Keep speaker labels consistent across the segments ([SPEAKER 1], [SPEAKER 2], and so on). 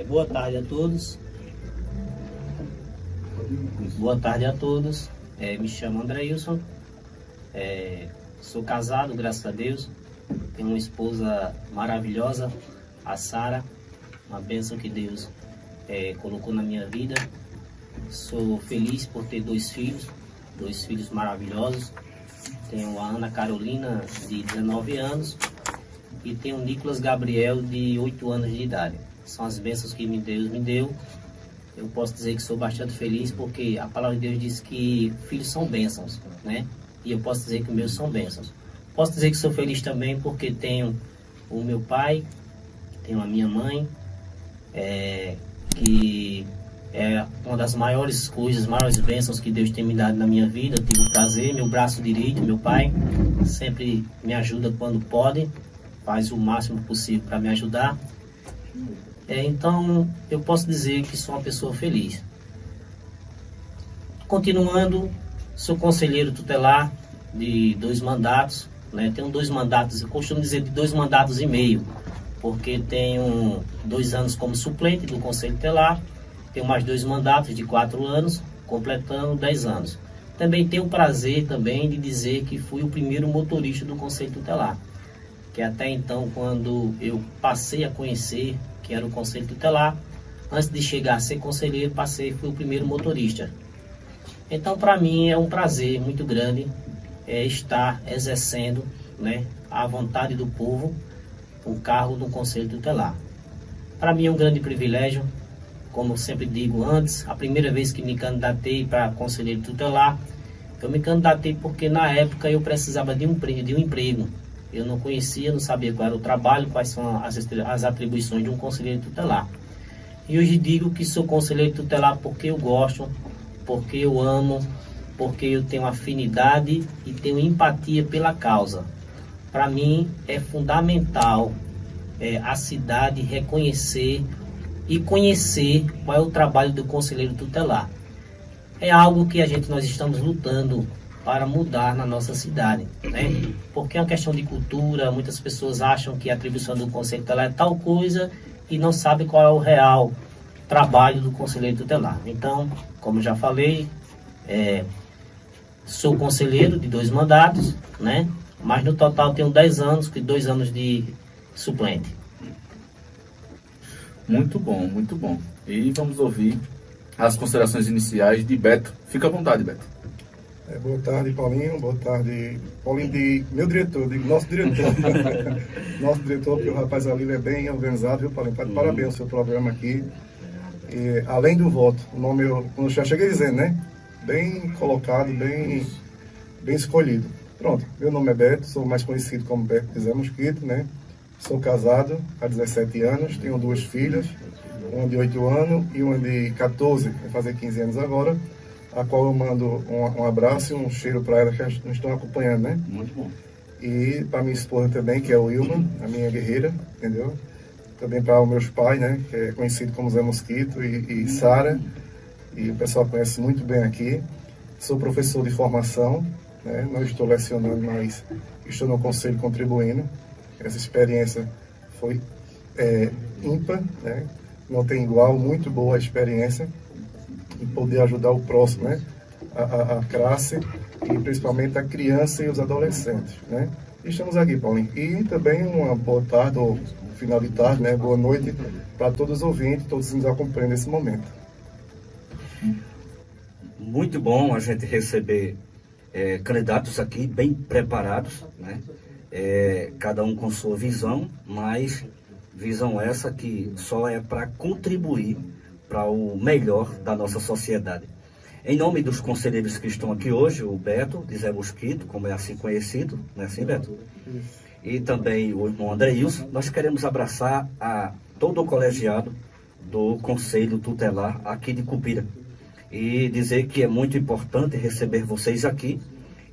[SPEAKER 1] Boa tarde a todos. Boa tarde a todos. Me chamo Andreilson. Sou casado, graças a Deus. Tenho uma esposa maravilhosa, a Sara. Uma bênção que Deus colocou na minha vida. Sou feliz por ter dois filhos maravilhosos. Tenho a Ana Carolina, de 19 anos, e tenho o Nicolas Gabriel, de 8 anos de idade. São as bênçãos que Deus me deu. Eu posso dizer que sou bastante feliz, porque a palavra de Deus diz que filhos são bênçãos, né? E eu posso dizer que meus são bênçãos. Posso dizer que sou feliz também porque tenho o meu pai, tenho a minha mãe, que é uma das maiores coisas, maiores bênçãos que Deus tem me dado na minha vida. Eu tive o prazer, meu braço direito, meu pai, sempre me ajuda quando pode, faz o máximo possível para me ajudar. Então, eu posso dizer que sou uma pessoa feliz. Continuando, sou conselheiro tutelar de 2 mandatos, né? Tenho 2 mandatos, eu costumo dizer de 2 mandatos e meio, porque tenho 2 anos como suplente do Conselho Tutelar, tenho mais 2 mandatos de 4 anos, completando 10 anos. Também tenho o prazer também de dizer que fui o primeiro motorista do Conselho Tutelar, que até então, quando eu passei a conhecer que era o Conselho Tutelar, antes de chegar a ser conselheiro, fui o primeiro motorista. Então, para mim, é um prazer muito grande estar exercendo, né, a vontade do povo, o cargo do Conselho Tutelar. Para mim é um grande privilégio, como eu sempre digo antes, a primeira vez que me candidatei para conselheiro tutelar, eu me candidatei porque na época eu precisava de um emprego. Eu não conhecia, não sabia qual era o trabalho, quais são as atribuições de um conselheiro tutelar. E hoje digo que sou conselheiro tutelar porque eu gosto, porque eu amo, porque eu tenho afinidade e tenho empatia pela causa. Para mim é fundamental a cidade reconhecer e conhecer qual é o trabalho do conselheiro tutelar. É algo que nós estamos lutando para mudar na nossa cidade, né? Porque é uma questão de cultura. Muitas pessoas acham que a atribuição do conselho tutelar é tal coisa e não sabem qual é o real trabalho do conselheiro tutelar. Então, como já falei, sou conselheiro de 2 mandatos, né? Mas no total tenho 10 anos, e 2 anos de suplente.
[SPEAKER 2] Muito bom, muito bom. E vamos ouvir as considerações iniciais de Beto. Fica à vontade, Beto.
[SPEAKER 3] Boa tarde, Paulinho. Boa tarde, Paulinho, meu diretor, nosso diretor. Nosso diretor, porque o rapaz ali é bem organizado, viu, Paulinho? Parabéns ao seu programa aqui. E, além do voto, o nome, como eu já cheguei dizendo, né? Bem colocado, bem escolhido. Pronto, meu nome é Beto, sou mais conhecido como Beto de Zé Mosquito, né? Sou casado há 17 anos, tenho 2 filhas, uma de 8 anos e uma de 14, vai fazer 15 anos agora, a qual eu mando um abraço e um cheiro para ela que nos estão acompanhando, né?
[SPEAKER 2] Muito bom.
[SPEAKER 3] E para minha esposa também, que é o Wilma, a minha guerreira, entendeu? Também para os meus pais, né? Que é conhecido como Zé Mosquito e Sara, e o pessoal conhece muito bem aqui. Sou professor de formação, né? Não estou lecionando, mas estou no conselho contribuindo. Essa experiência foi ímpar, né? Não tem igual, muito boa a experiência de poder ajudar o próximo, né? A classe e principalmente a criança e os adolescentes, né? E estamos aqui, Paulinho. E também uma boa tarde, ou final de tarde, né? Boa noite para todos os ouvintes, todos que nos acompanham nesse momento.
[SPEAKER 4] Muito bom a gente receber candidatos aqui bem preparados, né? Cada um com sua visão, mas visão essa que só é para contribuir para o melhor da nossa sociedade. Em nome dos conselheiros que estão aqui hoje, o Beto, de Zé Mosquito, como é assim conhecido, não é assim, Beto? E também o irmão Andreilson, nós queremos abraçar a todo o colegiado do Conselho Tutelar aqui de Cupira e dizer que é muito importante receber vocês aqui,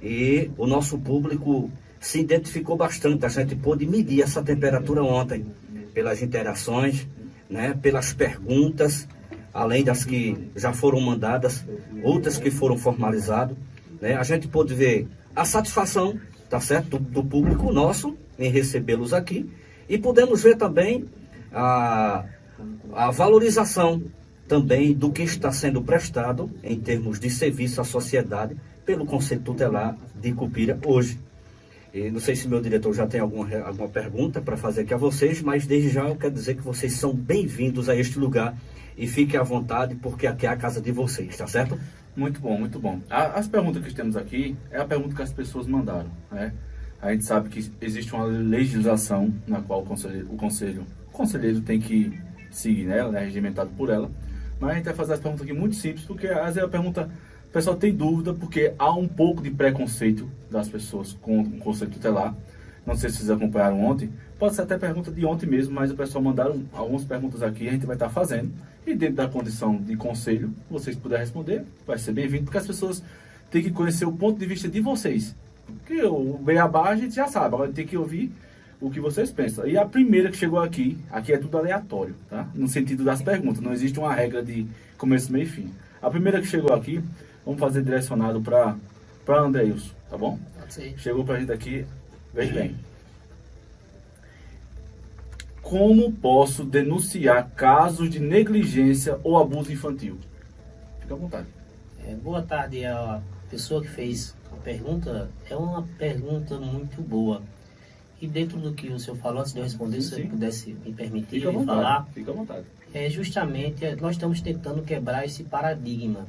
[SPEAKER 4] e o nosso público se identificou bastante. A gente pôde medir essa temperatura ontem, pelas interações, né, pelas perguntas, além das que já foram mandadas, outras que foram formalizadas, né? A gente pôde ver a satisfação, tá certo, do público nosso em recebê-los aqui, e podemos ver também a valorização também do que está sendo prestado em termos de serviço à sociedade pelo Conselho Tutelar de Cupira hoje. E não sei se meu diretor já tem alguma pergunta para fazer aqui a vocês, mas desde já eu quero dizer que vocês são bem-vindos a este lugar e fiquem à vontade, porque aqui é a casa de vocês, tá certo?
[SPEAKER 2] Muito bom, muito bom. As perguntas que temos aqui é a pergunta que as pessoas mandaram, né? A gente sabe que existe uma legislação na qual o conselheiro tem que seguir nela, né, regimentado por ela. Mas a gente vai fazer as perguntas aqui muito simples, porque às vezes a pergunta, o pessoal tem dúvida, porque há um pouco de preconceito das pessoas com o Conselho Tutelar. Não sei se vocês acompanharam ontem, pode ser até pergunta de ontem mesmo, mas o pessoal mandaram algumas perguntas aqui, a gente vai estar fazendo. E dentro da condição de conselho, vocês puderem responder, vai ser bem-vindo, porque as pessoas têm que conhecer o ponto de vista de vocês. Porque o beabá a gente já sabe, agora tem que ouvir o que vocês pensam. E a primeira que chegou aqui é tudo aleatório, tá? No sentido das perguntas, não existe uma regra de começo, meio e fim. A primeira que chegou aqui, vamos fazer direcionado para Andreilson, tá bom?
[SPEAKER 1] Pode ser.
[SPEAKER 2] Chegou pra gente aqui, veja bem. Como posso denunciar casos de negligência ou abuso infantil? Fica à vontade.
[SPEAKER 1] Boa tarde, a pessoa que fez a pergunta é uma pergunta muito boa. E dentro do que o senhor falou, antes de eu responder, se o senhor pudesse me permitir falar,
[SPEAKER 2] fica à vontade.
[SPEAKER 1] Justamente nós estamos tentando quebrar esse paradigma,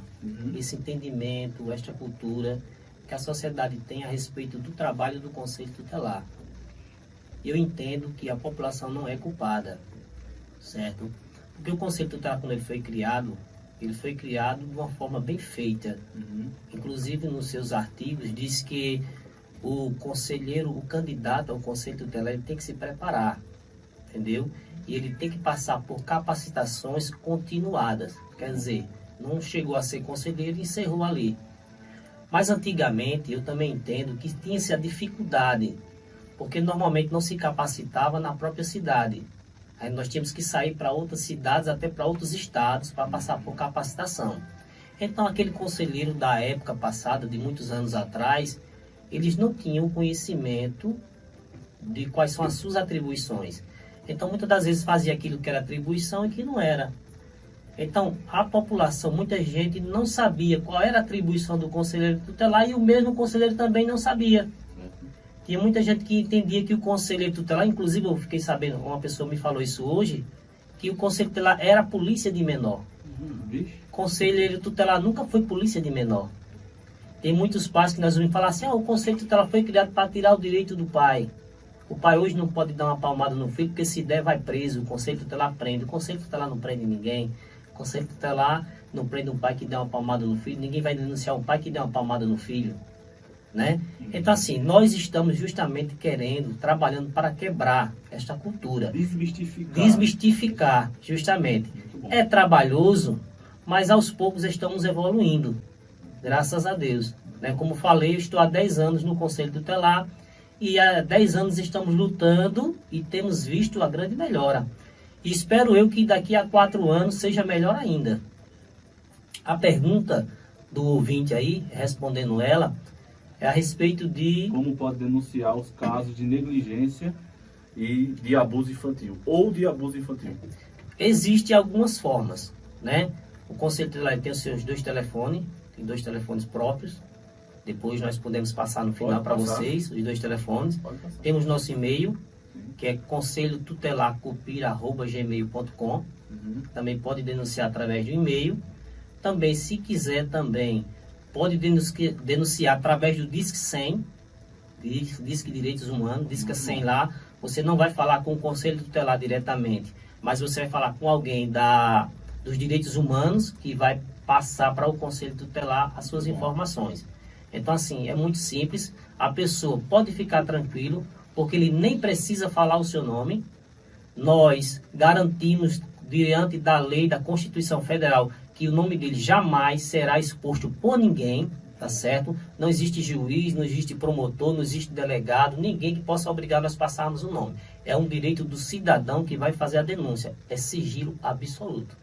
[SPEAKER 1] esse entendimento, esta cultura que a sociedade tem a respeito do trabalho do Conselho Tutelar. Eu entendo que a população não é culpada, certo? Porque o Conselho Tutelar, quando ele foi criado de uma forma bem feita. Inclusive, nos seus artigos, diz que o conselheiro, o candidato ao Conselho Tutelar, ele tem que se preparar, entendeu? E ele tem que passar por capacitações continuadas. Quer dizer, não chegou a ser conselheiro e encerrou ali. Mas antigamente, eu também entendo que tinha-se a dificuldade, porque normalmente não se capacitava na própria cidade. Aí nós tínhamos que sair para outras cidades, até para outros estados, para passar por capacitação. Então, aquele conselheiro da época passada, de muitos anos atrás, eles não tinham conhecimento de quais são as suas atribuições. Então, muitas das vezes fazia aquilo que era atribuição e que não era. Então, a população, muita gente não sabia qual era a atribuição do conselheiro tutelar e o mesmo conselheiro também não sabia. Tinha muita gente que entendia que o conselheiro tutelar, inclusive eu fiquei sabendo, uma pessoa me falou isso hoje, que o conselheiro tutelar era a polícia de menor. Conselheiro tutelar nunca foi polícia de menor. Tem muitos pais que nós ouvimos falar assim, o conselho tutelar foi criado para tirar o direito do pai. O pai hoje não pode dar uma palmada no filho, porque se der vai preso, o conselho tutelar prende. O conselho tutelar não prende ninguém. O conselho tutelar não prende um pai que der uma palmada no filho. Ninguém vai denunciar um pai que der uma palmada no filho. Né? Então assim, nós estamos justamente trabalhando para quebrar esta cultura. Desmistificar, justamente. É trabalhoso, mas aos poucos estamos evoluindo. Graças a Deus. Né? Como falei, eu estou há 10 anos no Conselho Tutelar e há 10 anos estamos lutando e temos visto a grande melhora. E espero eu que daqui a 4 anos seja melhor ainda. A pergunta do ouvinte aí, respondendo ela, é a respeito de...
[SPEAKER 2] Como pode denunciar os casos de negligência e de abuso infantil, ou de abuso infantil?
[SPEAKER 1] Existem algumas formas, né? O Conselho Tutelar tem os seus 2 telefones, tem 2 telefones próprios. Depois nós podemos passar no final para vocês, os 2 telefones. Temos nosso e-mail, que é conselhotutelarcupira@gmail.com. Também pode denunciar através do e-mail. Também, se quiser, pode denunciar através do Disque 100, Disque Direitos Humanos, Disque 100 lá. Você não vai falar com o Conselho Tutelar diretamente, mas você vai falar com alguém dos Direitos Humanos, que vai passar para o Conselho Tutelar as suas informações. Então, assim, é muito simples. A pessoa pode ficar tranquilo, porque ele nem precisa falar o seu nome. Nós garantimos, diante da lei, da Constituição Federal, que o nome dele jamais será exposto por ninguém, tá certo? Não existe juiz, não existe promotor, não existe delegado, ninguém que possa obrigar nós a passarmos o nome. É um direito do cidadão que vai fazer a denúncia. É sigilo absoluto.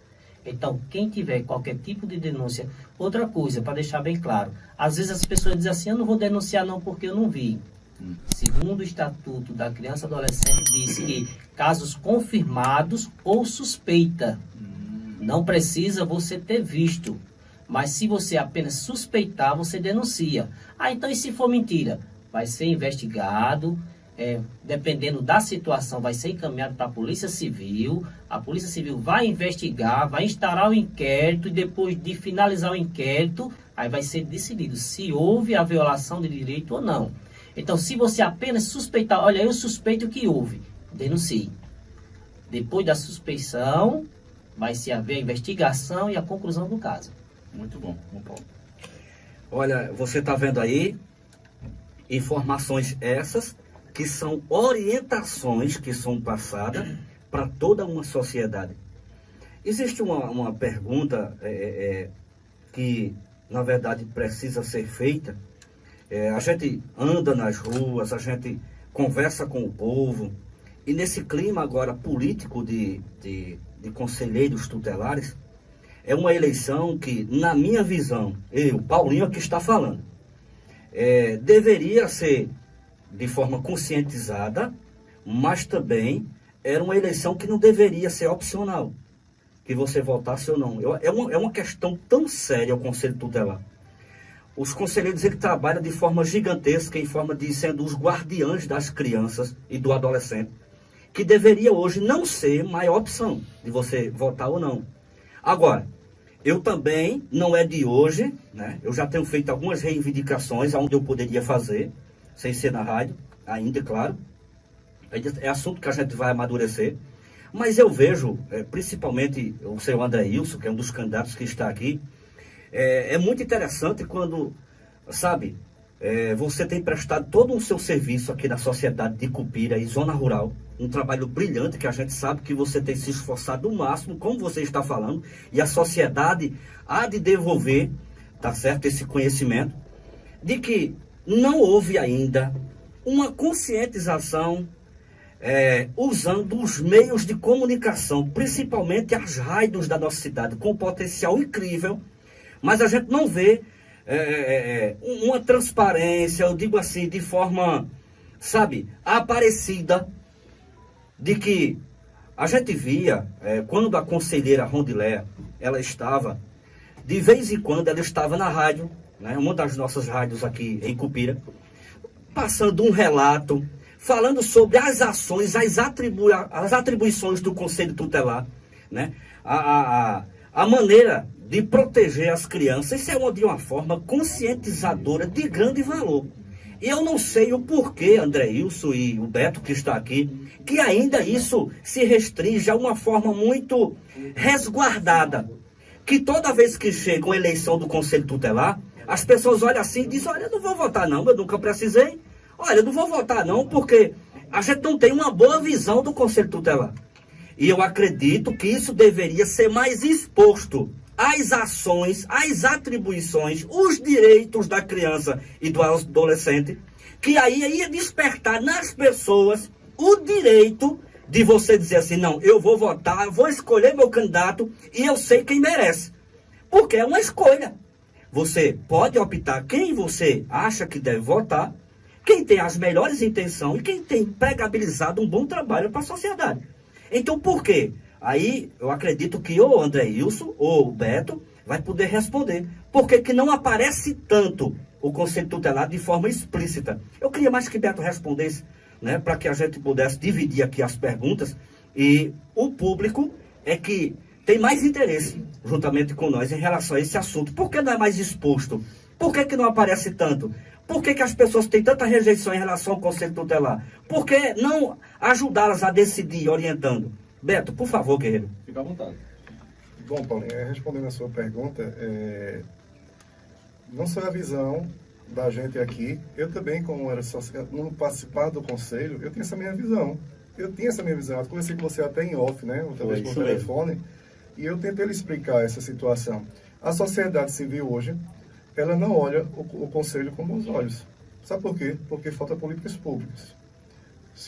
[SPEAKER 1] Então, quem tiver qualquer tipo de denúncia... Outra coisa, para deixar bem claro, às vezes as pessoas dizem assim, eu não vou denunciar não porque eu não vi. Segundo o Estatuto da Criança e Adolescente, diz que casos confirmados ou suspeita, não precisa você ter visto. Mas se você apenas suspeitar, você denuncia. Então e se for mentira? Vai ser investigado, dependendo da situação, vai ser encaminhado para a Polícia Civil. A Polícia Civil vai investigar, vai instaurar o inquérito e depois de finalizar o inquérito, aí vai ser decidido se houve a violação de direito ou não. Então, se você apenas suspeitar, olha, eu suspeito que houve, denuncie. Depois da suspeição, vai se haver a investigação e a conclusão do caso.
[SPEAKER 2] Muito bom, Paulo.
[SPEAKER 4] Olha, você está vendo aí informações essas que são orientações que são passadas para toda uma sociedade. Existe uma pergunta que, na verdade, precisa ser feita. A gente anda nas ruas, a gente conversa com o povo, e nesse clima agora político de conselheiros tutelares, é uma eleição que, na minha visão, Paulinho aqui está falando, deveria ser de forma conscientizada, mas também era uma eleição que não deveria ser opcional, que você votasse ou não. É uma questão tão séria o Conselho Tutelar. Os conselheiros ele trabalham de forma gigantesca, em forma de sendo os guardiães das crianças e do adolescente, que deveria hoje não ser maior opção de você votar ou não. Agora, eu também, não é de hoje, né? Eu já tenho feito algumas reivindicações onde eu poderia fazer, sem ser na rádio, ainda, claro. É assunto que a gente vai amadurecer. Mas eu vejo, principalmente o senhor André Ilson, que é um dos candidatos que está aqui, é muito interessante quando, sabe, você tem prestado todo o seu serviço aqui na sociedade de Cupira e zona rural, um trabalho brilhante que a gente sabe que você tem se esforçado o máximo, como você está falando, e a sociedade há de devolver, tá certo, esse conhecimento, de que não houve ainda uma conscientização usando os meios de comunicação, principalmente as rádios da nossa cidade, com potencial incrível, mas a gente não vê uma transparência, eu digo assim, de forma, sabe, aparecida, de que a gente via, quando a conselheira Rondiléa, ela estava, de vez em quando ela estava na rádio, né, uma das nossas rádios aqui em Cupira, passando um relato, falando sobre as ações, as atribuições do Conselho Tutelar, né, a maneira de proteger as crianças. Isso é de uma forma conscientizadora de grande valor. E eu não sei o porquê, André Ilson e o Beto que está aqui, que ainda isso se restringe a uma forma muito resguardada. Que toda vez que chega uma eleição do Conselho Tutelar, as pessoas olham assim e dizem, olha, eu não vou votar não, eu nunca precisei. Olha, eu não vou votar não, porque a gente não tem uma boa visão do Conselho Tutelar. E eu acredito que isso deveria ser mais exposto. As ações, as atribuições, os direitos da criança e do adolescente, que aí ia despertar nas pessoas o direito de você dizer assim, não, eu vou votar, vou escolher meu candidato e eu sei quem merece. Porque é uma escolha. Você pode optar quem você acha que deve votar, quem tem as melhores intenções e quem tem pregabilizado um bom trabalho para a sociedade. Então, por quê? Aí eu acredito que ou o André Ilson ou o Beto vai poder responder. Por que não aparece tanto o Conselho Tutelar de forma explícita? Eu queria mais que Beto respondesse, né, para que a gente pudesse dividir aqui as perguntas. E o público é que tem mais interesse, juntamente com nós, em relação a esse assunto. Por que não é mais exposto? Por que não aparece tanto? Por que as pessoas têm tanta rejeição em relação ao Conselho Tutelar? Por que não ajudá-las a decidir, orientando? Beto, por favor, guerreiro.
[SPEAKER 2] Fica à vontade.
[SPEAKER 3] Bom, Paulinho, respondendo a sua pergunta, não só a visão da gente aqui, eu também, como era não participar do conselho, eu tinha essa minha visão. Eu conversei com você até em off, né? Outra vez por telefone, e eu tentei lhe explicar essa situação. A sociedade civil hoje, ela não olha o conselho com bons olhos. Sabe por quê? Porque falta políticas públicas.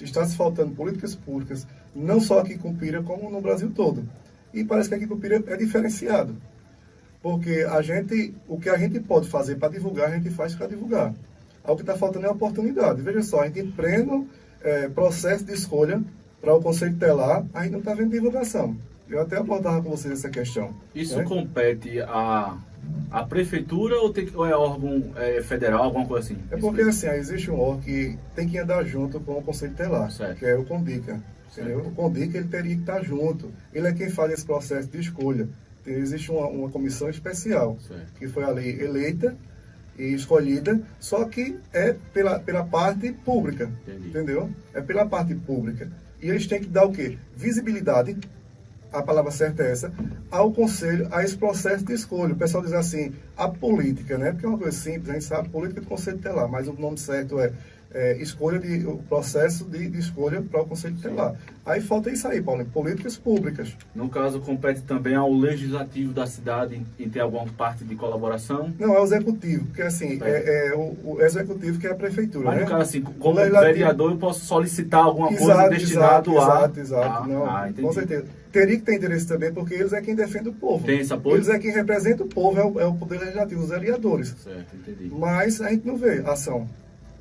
[SPEAKER 3] Está se faltando políticas públicas, não só aqui em Cupira, como no Brasil todo. E parece que aqui em Cupira é diferenciado. Porque o que a gente pode fazer para divulgar, a gente faz para divulgar. O que está faltando é oportunidade. Veja só, a gente em pleno processo de escolha para o Conselho Tutelar, a gente não está vendo divulgação. Eu até abordava com vocês essa questão.
[SPEAKER 2] Isso
[SPEAKER 3] né?
[SPEAKER 2] compete à prefeitura ou é órgão federal, alguma coisa assim?
[SPEAKER 3] É porque assim, existe um órgão que tem que andar junto com o Conselho Tutelar,
[SPEAKER 2] Certo.
[SPEAKER 3] que é o CONDICA. Entendeu? O CONDICA ele teria que estar junto. Ele é quem faz esse processo de escolha. Existe uma comissão especial,
[SPEAKER 2] Certo.
[SPEAKER 3] que foi ali eleita e escolhida, só que é pela parte pública.
[SPEAKER 2] Entendi.
[SPEAKER 3] Entendeu? É pela parte pública. E eles têm que dar o quê? Visibilidade, a palavra certa é essa, ao Conselho, a esse processo de escolha. O pessoal diz assim, a política, né? Porque é uma coisa simples, a gente sabe, política do Conselho Tutelar, mas o nome certo é o processo de escolha para o Conselho Tutelar. Aí falta isso aí, Paulinho, políticas públicas.
[SPEAKER 2] No caso, compete também ao legislativo da cidade em ter alguma parte de colaboração?
[SPEAKER 3] Não, é o executivo, porque assim, o executivo que é a prefeitura,
[SPEAKER 2] Mas
[SPEAKER 3] né?
[SPEAKER 2] no caso, assim, como
[SPEAKER 3] legislativo-
[SPEAKER 2] vereador, eu posso solicitar alguma coisa destinado a...
[SPEAKER 3] Exato. Não,
[SPEAKER 2] entendi.
[SPEAKER 3] com certeza. Teria que ter interesse também, porque eles é quem defende o povo.
[SPEAKER 2] Tem esse apoio?
[SPEAKER 3] Eles é quem representa o povo, é o poder legislativo, os vereadores.
[SPEAKER 2] Certo, entendi.
[SPEAKER 3] Mas a gente não vê ação.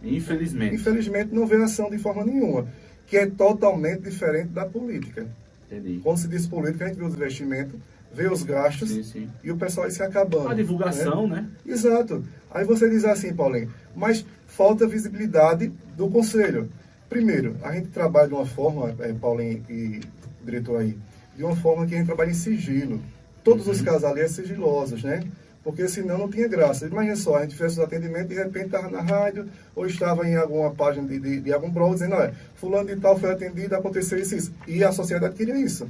[SPEAKER 2] Infelizmente.
[SPEAKER 3] Infelizmente, não vê ação de forma nenhuma, que é totalmente diferente da política.
[SPEAKER 2] Entendi.
[SPEAKER 3] Quando se diz política, a gente vê os investimentos, vê os gastos
[SPEAKER 2] Sim.
[SPEAKER 3] e o pessoal aí se acabando.
[SPEAKER 2] A divulgação, né?
[SPEAKER 3] Exato. Aí você diz assim, Paulinho, mas falta visibilidade do Conselho. Primeiro, a gente trabalha de uma forma, Paulinho e diretor aí, de uma forma que a gente trabalha em sigilo. Todos os casos ali é sigilosos, né? Porque senão não tinha graça. Imagina só, a gente fez os atendimentos e de repente estava na rádio ou estava em alguma página de algum blog dizendo, olha, fulano de tal foi atendido, aconteceu isso. E a sociedade queria isso.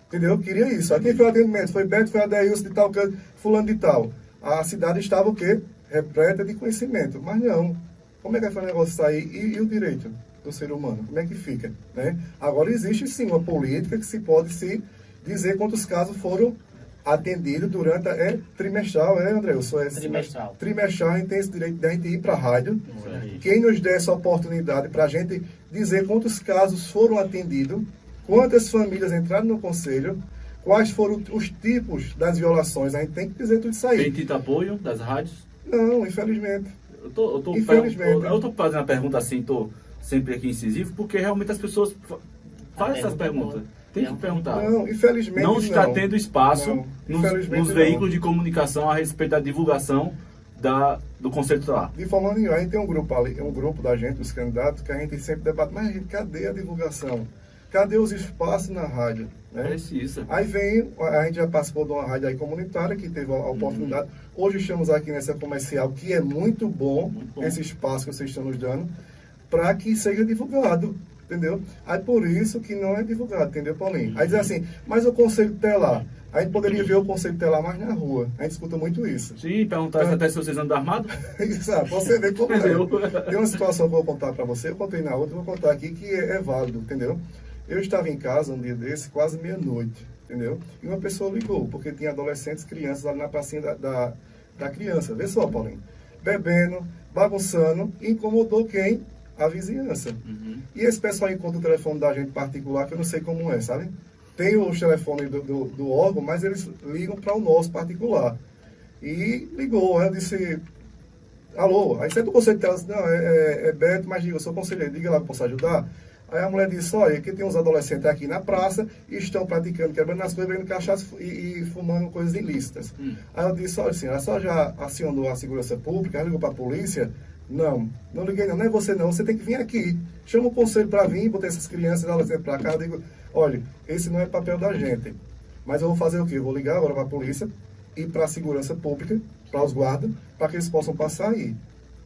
[SPEAKER 3] Entendeu? Queria isso. Aqui foi o atendimento, foi Beto, foi Adeilson de tal, fulano de tal. A cidade estava o quê? Repleta de conhecimento. Mas não. Como é que vai fazer o negócio sair? E o direito do ser humano? Como é que fica? Né? Agora existe sim uma política que se pode se dizer quantos casos foram atendidos durante trimestral, André?
[SPEAKER 1] Trimestral.
[SPEAKER 3] Trimestral, a gente tem esse direito de a gente ir para a rádio.
[SPEAKER 2] Certo.
[SPEAKER 3] Quem nos der essa oportunidade para a gente dizer quantos casos foram atendidos, quantas famílias entraram no conselho, quais foram os tipos das violações, a gente tem que dizer tudo isso aí.
[SPEAKER 2] Tem tido apoio das rádios?
[SPEAKER 3] Não, infelizmente.
[SPEAKER 2] Eu tô fazendo a pergunta assim, tô sempre aqui incisivo, porque realmente as pessoas fazem essas perguntas. Tem que perguntar.
[SPEAKER 3] Não, infelizmente
[SPEAKER 2] Não está
[SPEAKER 3] não.
[SPEAKER 2] tendo espaço
[SPEAKER 3] Não, infelizmente
[SPEAKER 2] nos
[SPEAKER 3] não.
[SPEAKER 2] veículos de comunicação a respeito da divulgação do Conselho Tutelar.
[SPEAKER 3] De forma nenhuma, a gente tem um grupo ali, um grupo da gente, dos candidatos, que a gente sempre debate, mas gente, cadê a divulgação? Cadê os espaços na rádio? Né?
[SPEAKER 2] Precisa.
[SPEAKER 3] Aí vem, a gente já participou de uma rádio aí comunitária, que teve a oportunidade. Hoje estamos aqui nessa comercial, que é muito bom, esse espaço que vocês estão nos dando, para que seja divulgado, entendeu? Aí por isso que não é divulgado, entendeu, Paulinho? Aí diz assim, mas o Conselho Tutelar, a gente poderia ver o Conselho Tutelar mais na rua, a gente escuta muito isso.
[SPEAKER 2] Sim, perguntar até se vocês andam armados.
[SPEAKER 3] Exato, você vê como é.
[SPEAKER 2] Entendeu?
[SPEAKER 3] Tem uma situação que eu vou contar para você, eu contei na outra, eu vou contar aqui que é válido, entendeu? Eu estava em casa um dia desse, quase meia-noite, entendeu? E uma pessoa ligou, porque tinha adolescentes, crianças ali na pracinha da criança. Vê só, Paulinho. Bebendo, bagunçando, incomodou quem? A vizinhança. E esse pessoal encontra o telefone da gente particular, que eu não sei como é, sabe? Tem os telefones do órgão, mas eles ligam para o nosso particular. E ligou, eu disse, alô, aí você é do conselho dela, não, é Beto, mas diga, eu sou conselheiro, diga lá que eu posso ajudar. Aí a mulher disse, olha, que tem uns adolescentes aqui na praça e estão praticando, quebrando as coisas, bebendo cachaça e fumando coisas ilícitas. Aí eu disse, olha, senhora, a senhora já acionou a segurança pública, ligou para a polícia? Não liguei não é você não, você tem que vir aqui. Chama o conselho para vir, botar essas crianças e adolescentes para cá. Eu digo, olha, esse não é papel da gente. Mas eu vou fazer o quê? Eu vou ligar agora para a polícia e para a segurança pública, para os guardas, para que eles possam passar aí.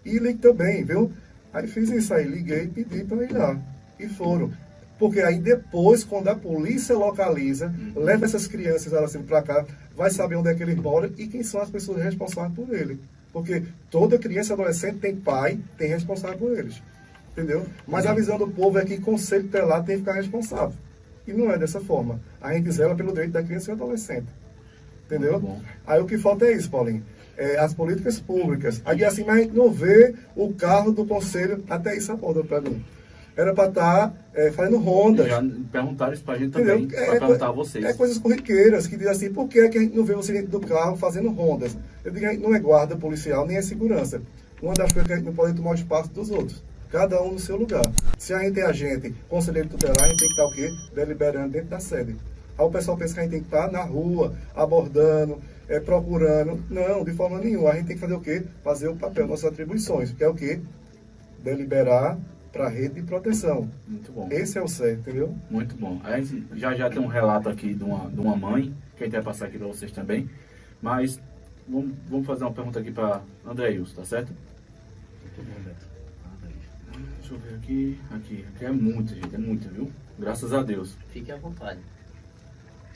[SPEAKER 3] E ligue também, viu? Aí fiz isso aí, liguei e pedi para ir lá. E foram. Porque aí depois, quando a polícia localiza, leva essas crianças assim, para cá, vai saber onde é que eles moram e quem são as pessoas responsáveis por ele. Porque toda criança e adolescente tem pai, tem responsável por eles. Entendeu? Mas a visão do povo é que o Conselho Tutelar tem que ficar responsável. E não é dessa forma. A gente zela pelo direito da criança e do adolescente. Entendeu? Aí o que falta é isso, Paulinho. As políticas públicas. Aí assim, mas a gente não vê o carro do Conselho, até isso aponta para mim. Era para estar fazendo rondas.
[SPEAKER 2] Já perguntaram isso para a gente também, para perguntar a vocês.
[SPEAKER 3] É coisas corriqueiras, que dizem assim, por que a gente não vê você dentro do carro fazendo rondas? Eu digo, não é guarda policial, nem é segurança. Uma das coisas que a gente não pode tomar o espaço dos outros. Cada um no seu lugar. Se a gente é agente, conselheiro tutelar, a gente tem que estar o quê? Deliberando dentro da sede. Aí o pessoal pensa que a gente tem que estar na rua, abordando, procurando. Não, de forma nenhuma. A gente tem que fazer o quê? Fazer o papel, nossas atribuições, que é o quê? Deliberar para a rede de proteção.
[SPEAKER 2] Muito bom.
[SPEAKER 3] Esse é o certo, entendeu?
[SPEAKER 2] Muito bom. A gente já tem um relato aqui de uma mãe, que a gente vai passar aqui para vocês também. Mas vamos fazer uma pergunta aqui para André Ilson, tá certo? Deixa eu ver aqui. Aqui é muita, gente. É muita, viu? Graças a Deus.
[SPEAKER 1] Fique à vontade.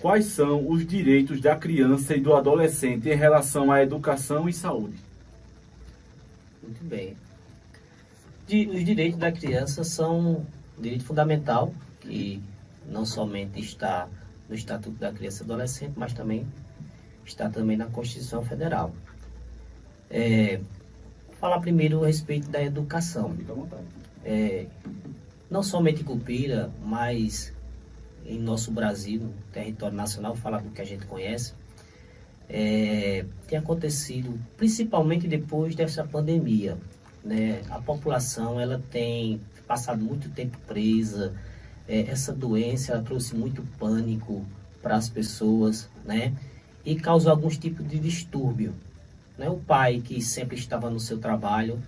[SPEAKER 2] Quais são os direitos da criança e do adolescente em relação à educação e saúde?
[SPEAKER 1] Muito bem. Os direitos da criança são um direito fundamental, que não somente está no Estatuto da Criança e Adolescente, mas também está também na Constituição Federal. Vou falar primeiro a respeito da educação.
[SPEAKER 2] Fica à vontade.
[SPEAKER 1] Não somente em Cupira, mas em nosso Brasil, no território nacional, vou falar do que a gente conhece, tem acontecido, principalmente depois dessa pandemia, né? A população ela tem passado muito tempo presa, essa doença ela trouxe muito pânico para as pessoas, né? E causou alguns tipos de distúrbio, né? O pai que sempre estava no seu trabalho,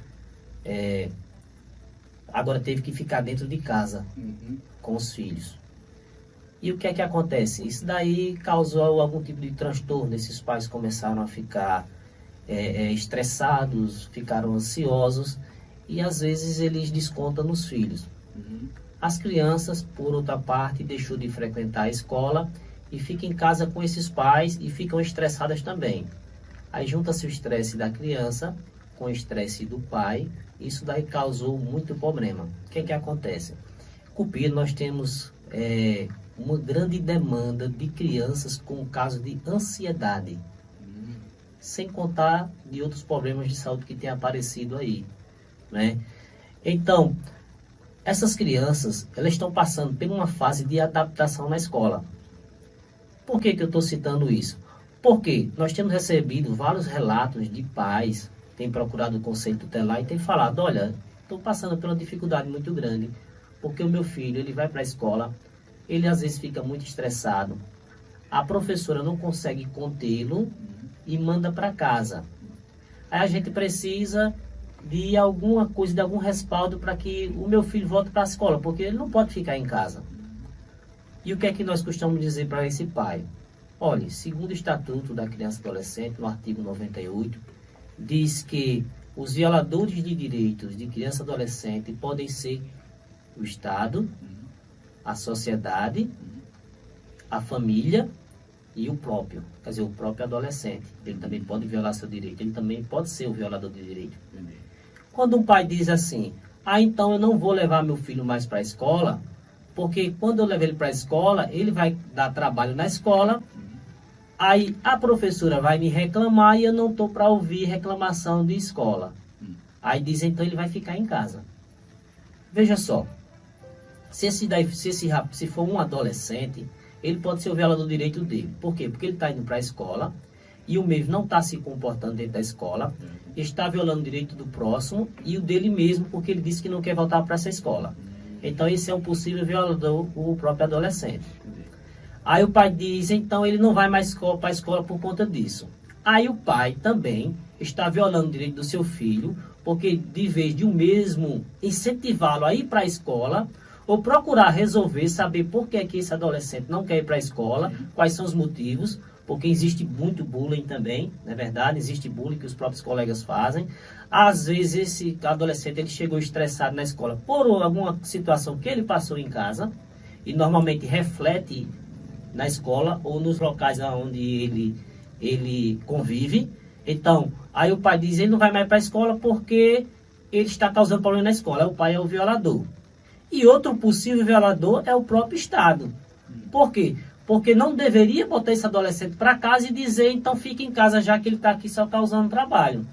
[SPEAKER 1] agora teve que ficar dentro de casa com os filhos. E o que é que acontece? Isso daí causou algum tipo de transtorno. Esses pais começaram a ficar estressados, ficaram ansiosos e às vezes eles descontam nos filhos. As crianças, por outra parte, deixou de frequentar a escola e ficam em casa com esses pais e ficam estressadas também. Aí junta-se o estresse da criança com o estresse do pai. Isso daí causou muito problema. O que é que acontece? Cupira, nós temos uma grande demanda de crianças com caso de ansiedade, sem contar de outros problemas de saúde que têm aparecido aí, né? Então, essas crianças, elas estão passando por uma fase de adaptação na escola. Por que eu estou citando isso? Porque nós temos recebido vários relatos de pais, têm procurado o Conselho Tutelar e têm falado, olha, estou passando por uma dificuldade muito grande, porque o meu filho, ele vai para a escola, ele às vezes fica muito estressado, a professora não consegue contê-lo e manda para casa. Aí a gente precisa de alguma coisa, de algum respaldo para que o meu filho volte para a escola, porque ele não pode ficar em casa. E o que é que nós costumamos dizer para esse pai? Olha, segundo o Estatuto da Criança e Adolescente, no artigo 98, diz que os violadores de direitos de criança e adolescente podem ser o Estado, a sociedade, a família e o próprio, quer dizer, o próprio adolescente. Ele também pode violar seu direito, ele também pode ser o violador de direito. Quando um pai diz assim, então eu não vou levar meu filho mais para a escola, porque quando eu levo ele para a escola, ele vai dar trabalho na escola, aí a professora vai me reclamar e eu não estou para ouvir reclamação de escola. Aí diz, então ele vai ficar em casa. Veja só, se for um adolescente, ele pode ser o violador do direito dele. Por quê? Porque ele está indo para a escola e o mesmo não está se comportando dentro da escola, está violando o direito do próximo e o dele mesmo, porque ele disse que não quer voltar para essa escola. Então esse é um possível violador, o próprio adolescente. Aí o pai diz, então ele não vai mais para a escola por conta disso. Aí o pai também está violando o direito do seu filho, porque de vez de o mesmo incentivá-lo a ir para a escola, ou procurar resolver, saber por que esse adolescente não quer ir para a escola, quais são os motivos, porque existe muito bullying também, não é verdade? Existe bullying que os próprios colegas fazem. Às vezes esse adolescente ele chegou estressado na escola por alguma situação que ele passou em casa, e normalmente reflete na escola ou nos locais onde ele convive. Então, aí o pai diz, ele não vai mais para a escola porque ele está causando problema na escola. Aí o pai é o violador. E outro possível violador é o próprio Estado. Por quê? Porque não deveria botar esse adolescente para casa e dizer, então fica em casa já que ele está aqui só causando trabalho.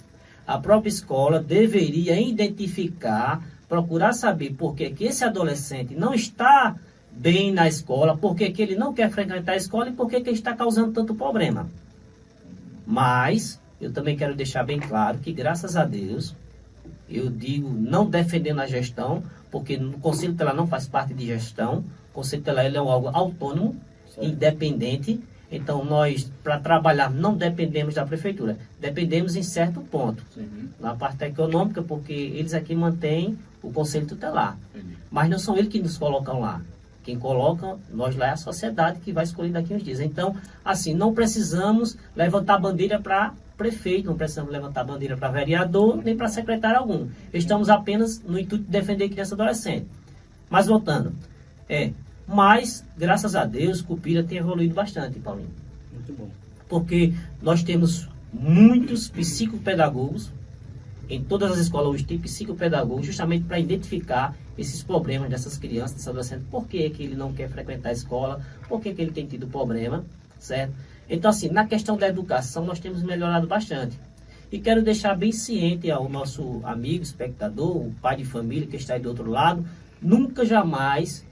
[SPEAKER 1] A própria escola deveria identificar, procurar saber por que esse adolescente não está bem na escola, por que ele não quer frequentar a escola e por que ele está causando tanto problema. Mas eu também quero deixar bem claro que, graças a Deus, eu digo não defendendo a gestão, porque o Conselho Tutelar não faz parte de gestão. O Conselho Tutelar ele é algo autônomo, independente. Então, nós, para trabalhar, não dependemos da prefeitura. Dependemos em certo ponto. Na parte econômica, porque eles aqui mantêm o Conselho Tutelar. Mas não são eles que nos colocam lá. Quem coloca nós lá é a sociedade que vai escolher daqui uns dias. Então, assim, não precisamos levantar bandeira para prefeito, não precisamos levantar bandeira para vereador, nem para secretário algum. Estamos apenas no intuito de defender criança e adolescente. Mas voltando, mas, graças a Deus, Cupira tem evoluído bastante, Paulinho.
[SPEAKER 4] Muito bom.
[SPEAKER 1] Porque nós temos muitos psicopedagogos, em todas as escolas hoje tem psicopedagogos, justamente para identificar esses problemas dessas crianças, desses adolescentes. Por que que ele não quer frequentar a escola? Por que que ele tem tido problema, certo? Então, assim, na questão da educação, nós temos melhorado bastante. E quero deixar bem ciente ao nosso amigo, espectador, o pai de família que está aí do outro lado, nunca jamais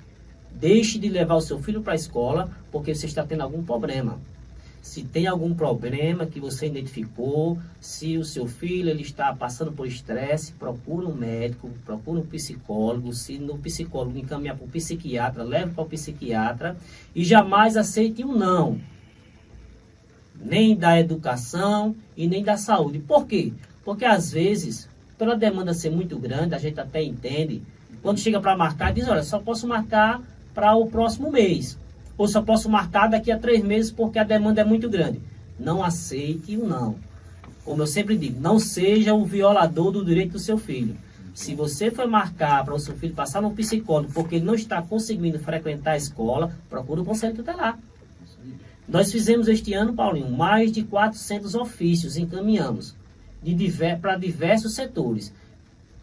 [SPEAKER 1] deixe de levar o seu filho para a escola porque você está tendo algum problema. Se tem algum problema que você identificou, se o seu filho ele está passando por estresse, procure um médico, procure um psicólogo. Se no psicólogo encaminhar para o psiquiatra, leve para o psiquiatra e jamais aceite um não. Nem da educação e nem da saúde. Por quê? Porque às vezes, pela demanda ser muito grande, a gente até entende, quando chega para marcar, diz, olha, só posso marcar para o próximo mês. Ou só posso marcar daqui a 3 meses porque a demanda é muito grande. Não aceite o não. Como eu sempre digo, não seja o violador do direito do seu filho. Se você for marcar para o seu filho passar no psicólogo porque ele não está conseguindo frequentar a escola, procure o Conselho Tutelar. Nós fizemos este ano, Paulinho, mais de 400 ofícios, encaminhamos para diversos setores.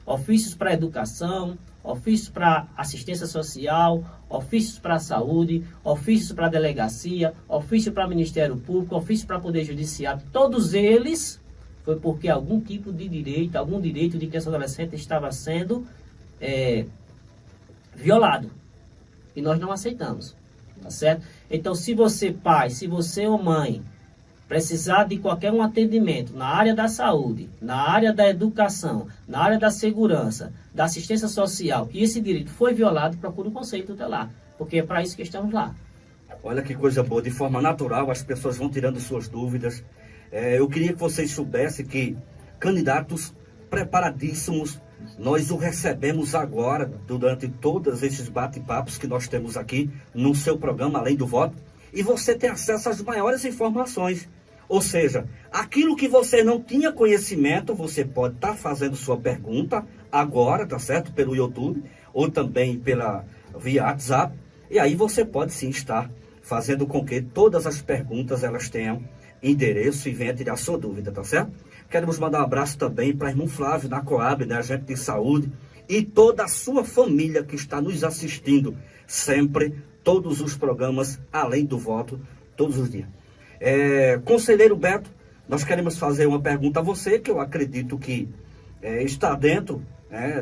[SPEAKER 1] Ofícios para educação, ofícios para assistência social, ofícios para saúde, ofícios para delegacia, ofício para Ministério Público, ofício para Poder Judiciário. Todos eles foi porque algum tipo de direito, algum direito de criança e adolescente estava sendo violado. E nós não aceitamos. Tá certo? Então, se você, pai, se você ou mãe, precisar de qualquer um atendimento na área da saúde, na área da educação, na área da segurança, da assistência social, e esse direito foi violado, procure o Conselho Tutelar, porque é para isso que estamos lá.
[SPEAKER 4] Olha que coisa boa, de forma natural as pessoas vão tirando suas dúvidas. Eu queria que vocês soubessem que candidatos preparadíssimos, nós o recebemos agora, durante todos esses bate-papos que nós temos aqui no seu programa, Além do Voto, e você tem acesso às maiores informações. Ou seja, aquilo que você não tinha conhecimento, você pode estar fazendo sua pergunta agora, tá certo? Pelo YouTube, ou também via WhatsApp, e aí você pode sim estar fazendo com que todas as perguntas elas tenham endereço e venha tirar sua dúvida, tá certo? Queremos mandar um abraço também para o irmão Flávio, da Coab, né, agente de saúde, e toda a sua família que está nos assistindo sempre, todos os programas, Além do Voto, todos os dias. Conselheiro Beto, nós queremos fazer uma pergunta a você, que eu acredito que está dentro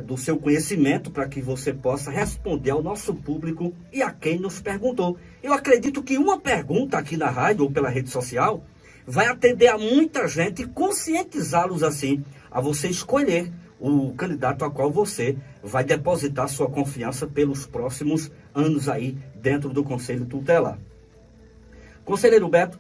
[SPEAKER 4] do seu conhecimento, para que você possa responder ao nosso público e a quem nos perguntou. Eu acredito que uma pergunta aqui na rádio ou pela rede social vai atender a muita gente e conscientizá-los assim, a você escolher o candidato a qual você vai depositar sua confiança pelos próximos anos aí dentro do Conselho Tutelar. Conselheiro Beto,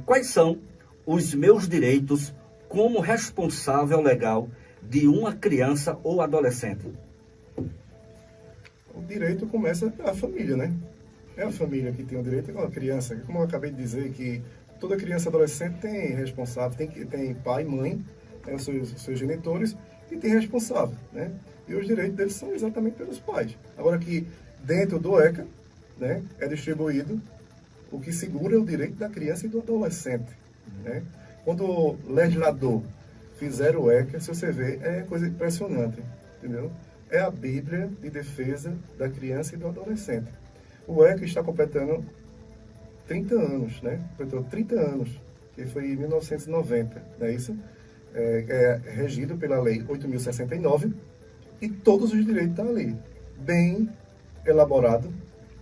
[SPEAKER 4] quais são os meus direitos como responsável legal de uma criança ou adolescente?
[SPEAKER 3] O direito começa pela família, né? É a família que tem o direito, igual a criança. Como eu acabei de dizer, que toda criança e adolescente tem responsável, tem pai, mãe, tem os seus genitores e tem responsável, né? E os direitos deles são exatamente pelos pais. Agora que dentro do ECA, né, é distribuído o que segura o direito da criança e do adolescente, né? Quando o legislador fizer o ECA, se você ver, é coisa impressionante, entendeu? É a Bíblia de defesa da criança e do adolescente. O ECA está completando 30 anos, né? Completou 30 anos, que foi em 1990, não é isso? É regido pela Lei 8.069 e todos os direitos estão ali, bem elaborado,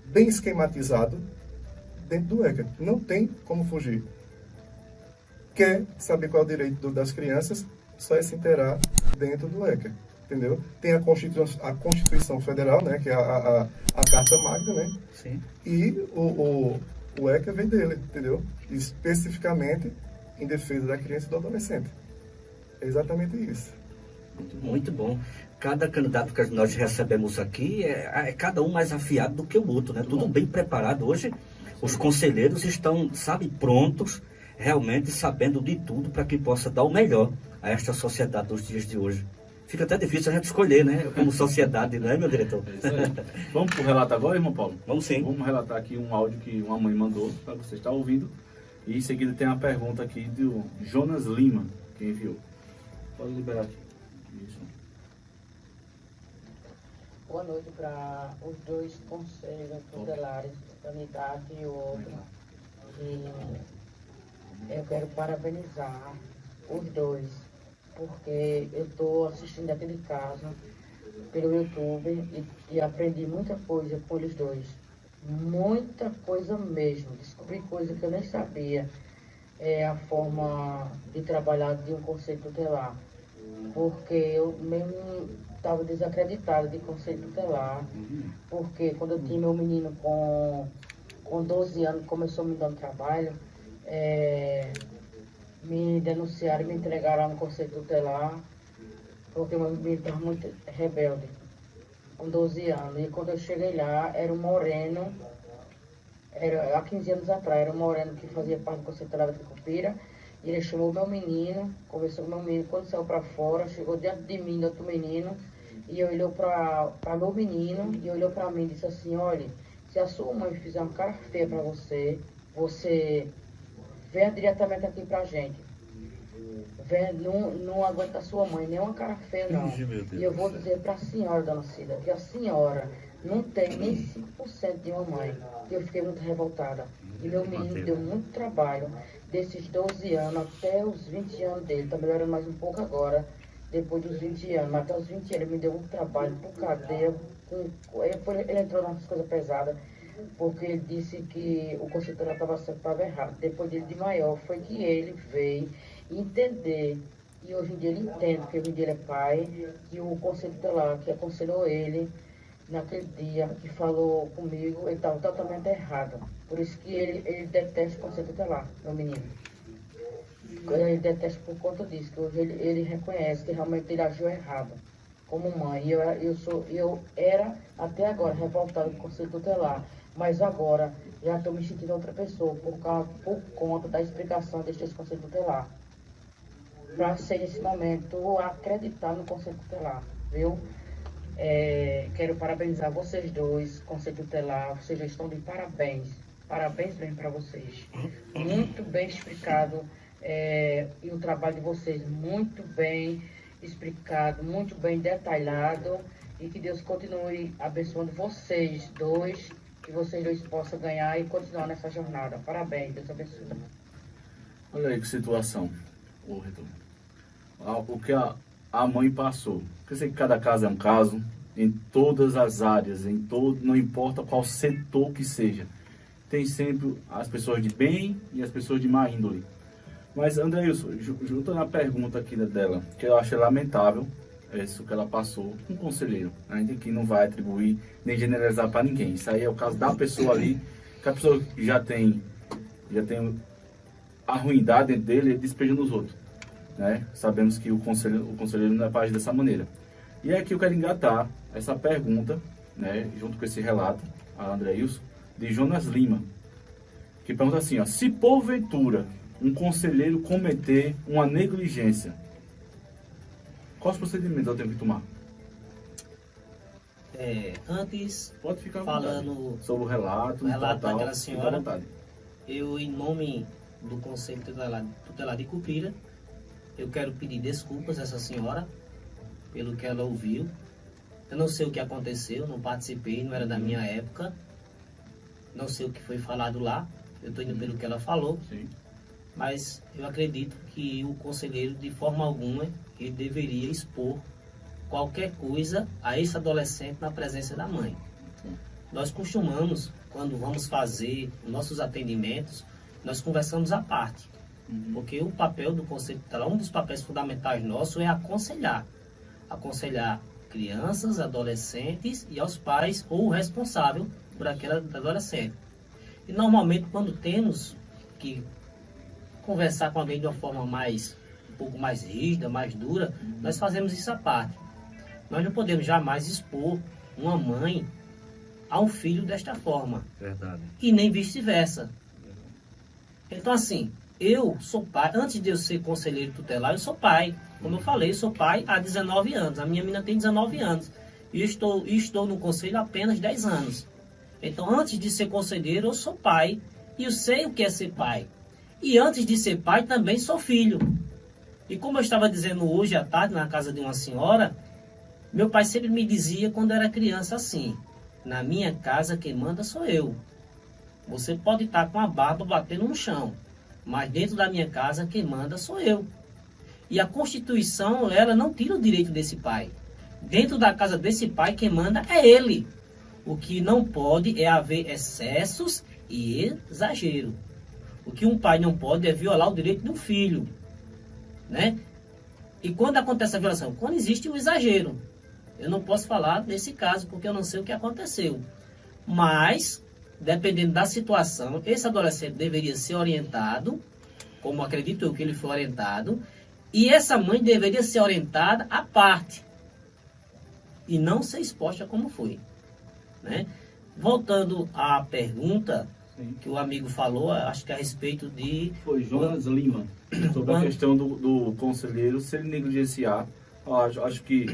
[SPEAKER 3] bem esquematizado dentro do ECA. Não tem como fugir. Quer saber qual é o direito das crianças, só é se inteirar dentro do ECA, entendeu? Tem a Constituição Federal, né, que é a Carta Magna, né?
[SPEAKER 4] Sim.
[SPEAKER 3] E o ECA vem dele, entendeu? Especificamente em defesa da criança e do adolescente. É exatamente isso.
[SPEAKER 4] Muito bom. Cada candidato que nós recebemos aqui é cada um mais afiado do que o outro, né? Tudo bem preparado. Hoje, os conselheiros estão, sabe, prontos, realmente sabendo de tudo para que possa dar o melhor a esta sociedade dos dias de hoje. Fica até difícil a gente escolher, né? Como sociedade, não é, meu diretor?
[SPEAKER 2] É isso aí. Vamos pro relato agora, irmão Paulo?
[SPEAKER 4] Vamos sim.
[SPEAKER 2] Vamos relatar aqui um áudio que uma mãe mandou para você estar ouvindo. E em seguida tem a pergunta aqui do Jonas Lima, que enviou. Pode liberar aqui. Isso.
[SPEAKER 5] Boa noite para os dois conselhos tutelares, o candidato e o outro. E eu quero parabenizar os dois, porque eu estou assistindo aquele caso pelo YouTube e aprendi muita coisa com eles dois. Muita coisa mesmo. Descobri coisa que eu nem sabia. É a forma de trabalhar de um conselho tutelar. Porque eu mesmo estava desacreditada de conselho tutelar. Porque quando eu tinha meu menino com 12 anos, começou me dando trabalho, me denunciaram e me entregaram no conselho tutelar, porque meu menino estava muito rebelde, com 12 anos. E quando eu cheguei lá, era um moreno, há 15 anos atrás, era um moreno que fazia parte do conselho tutelar de Cupira. E ele chamou meu menino, conversou com meu menino, quando saiu para fora, chegou diante de mim, do outro menino, e olhou para meu menino, e olhou para mim e disse assim: olha, se a sua mãe fizer uma cara feia para você, você venha diretamente aqui pra gente. Venha, não aguenta a sua mãe, nem uma cara feia não. E eu vou dizer para a senhora, dona Cida, que a senhora não tem nem 5% de uma mãe. E eu fiquei muito revoltada. E meu menino deu muito trabalho, desses 12 anos até os 20 anos dele. Está melhorando mais um pouco agora, depois dos 20 anos. Mas até os 20 anos ele me deu muito trabalho por cadeia. Ele entrou nessas coisas pesadas, porque ele disse que o conselho estava certo, estava errado. Depois dele de maior, foi que ele veio entender. E hoje em dia ele entende, porque hoje em dia ele é pai, que o conselho tutelar, que aconselhou ele naquele dia, que falou comigo, ele estava totalmente errado. Por isso que ele detesta o conselho tutelar, meu menino. Ele detesta por conta disso, que hoje ele reconhece que realmente ele agiu errado, como mãe. E eu era, até agora, revoltada com o conselho tutelar, mas agora já estou me sentindo outra pessoa, por conta da explicação deste conselho tutelar. Para ser, nesse momento, acreditar no conselho tutelar, viu? Quero parabenizar vocês dois, conselho tutelar, vocês já estão de parabéns. Parabéns mesmo para vocês. Muito bem explicado, e o trabalho de vocês muito bem explicado, muito bem detalhado, e que Deus continue abençoando vocês dois, que vocês dois possam ganhar e continuar nessa jornada. Parabéns, Deus abençoe.
[SPEAKER 2] Olha aí que situação, ô reitor. O que a mãe passou. Porque eu sei que cada caso é um caso, em todas as áreas, não importa qual setor que seja. Tem sempre as pessoas de bem e as pessoas de má índole. Mas, Andreilson, junto na pergunta aqui dela, que eu achei lamentável, isso que ela passou com o conselheiro. A gente aqui não vai atribuir nem generalizar para ninguém. Isso aí é o caso da pessoa ali, que a pessoa já tem a ruindade dentro dele e despeja nos outros. Né? Sabemos que o conselheiro não é para agir dessa maneira. E aqui eu quero engatar essa pergunta, né, junto com esse relato, a Andreilson, de Jonas Lima, que pergunta assim, ó: se porventura um conselheiro cometer uma negligência, quais procedimentos eu tenho que tomar?
[SPEAKER 1] Antes,
[SPEAKER 2] Pode ficar
[SPEAKER 1] falando
[SPEAKER 2] sobre o relato
[SPEAKER 1] daquela
[SPEAKER 2] fica
[SPEAKER 1] senhora,
[SPEAKER 2] à vontade.
[SPEAKER 1] eu, em nome do Conselho Tutelar de Cupira, eu quero pedir desculpas a essa senhora pelo que ela ouviu. Eu não sei o que aconteceu, não participei, não era da minha época. Não sei o que foi falado lá, eu estou indo pelo que ela falou.
[SPEAKER 2] Sim.
[SPEAKER 1] Mas eu acredito que o conselheiro, de forma alguma, ele deveria expor qualquer coisa a esse adolescente na presença da mãe. Nós costumamos, quando vamos fazer nossos atendimentos, nós conversamos à parte. Porque o papel do conselho tutelar, um dos papéis fundamentais nossos é aconselhar. aconselhar crianças, adolescentes e aos pais ou o responsável por aquela adolescente. E normalmente quando temos que conversar com alguém de uma forma um pouco mais rígida, mais dura, nós fazemos isso à parte. Nós não podemos jamais expor uma mãe a um filho desta forma.
[SPEAKER 4] Verdade.
[SPEAKER 1] E nem vice-versa. Então assim, eu sou pai, antes de eu ser conselheiro tutelar, eu sou pai. Como eu falei, eu sou pai há 19 anos. A minha menina tem 19 anos. E estou no conselho há apenas 10 anos. Então, antes de ser conselheiro, eu sou pai. E eu sei o que é ser pai. E antes de ser pai, também sou filho. E como eu estava dizendo hoje à tarde, na casa de uma senhora, meu pai sempre me dizia quando era criança assim: na minha casa quem manda sou eu. Você pode estar com a barba batendo no chão, mas dentro da minha casa quem manda sou eu. E a Constituição, ela não tira o direito desse pai. Dentro da casa desse pai quem manda é ele. O que não pode é haver excessos e exagero. O que um pai não pode é violar o direito de um filho, né? E quando acontece a violação? Quando existe um exagero. Eu não posso falar nesse caso porque eu não sei o que aconteceu. Mas, dependendo da situação, esse adolescente deveria ser orientado, como acredito eu que ele foi orientado, e essa mãe deveria ser orientada à parte e não ser exposta como foi, né? Voltando à pergunta que o amigo falou, acho que a respeito de...
[SPEAKER 2] Foi Jonas Lima, sobre a questão do conselheiro, se ele negligenciar, acho que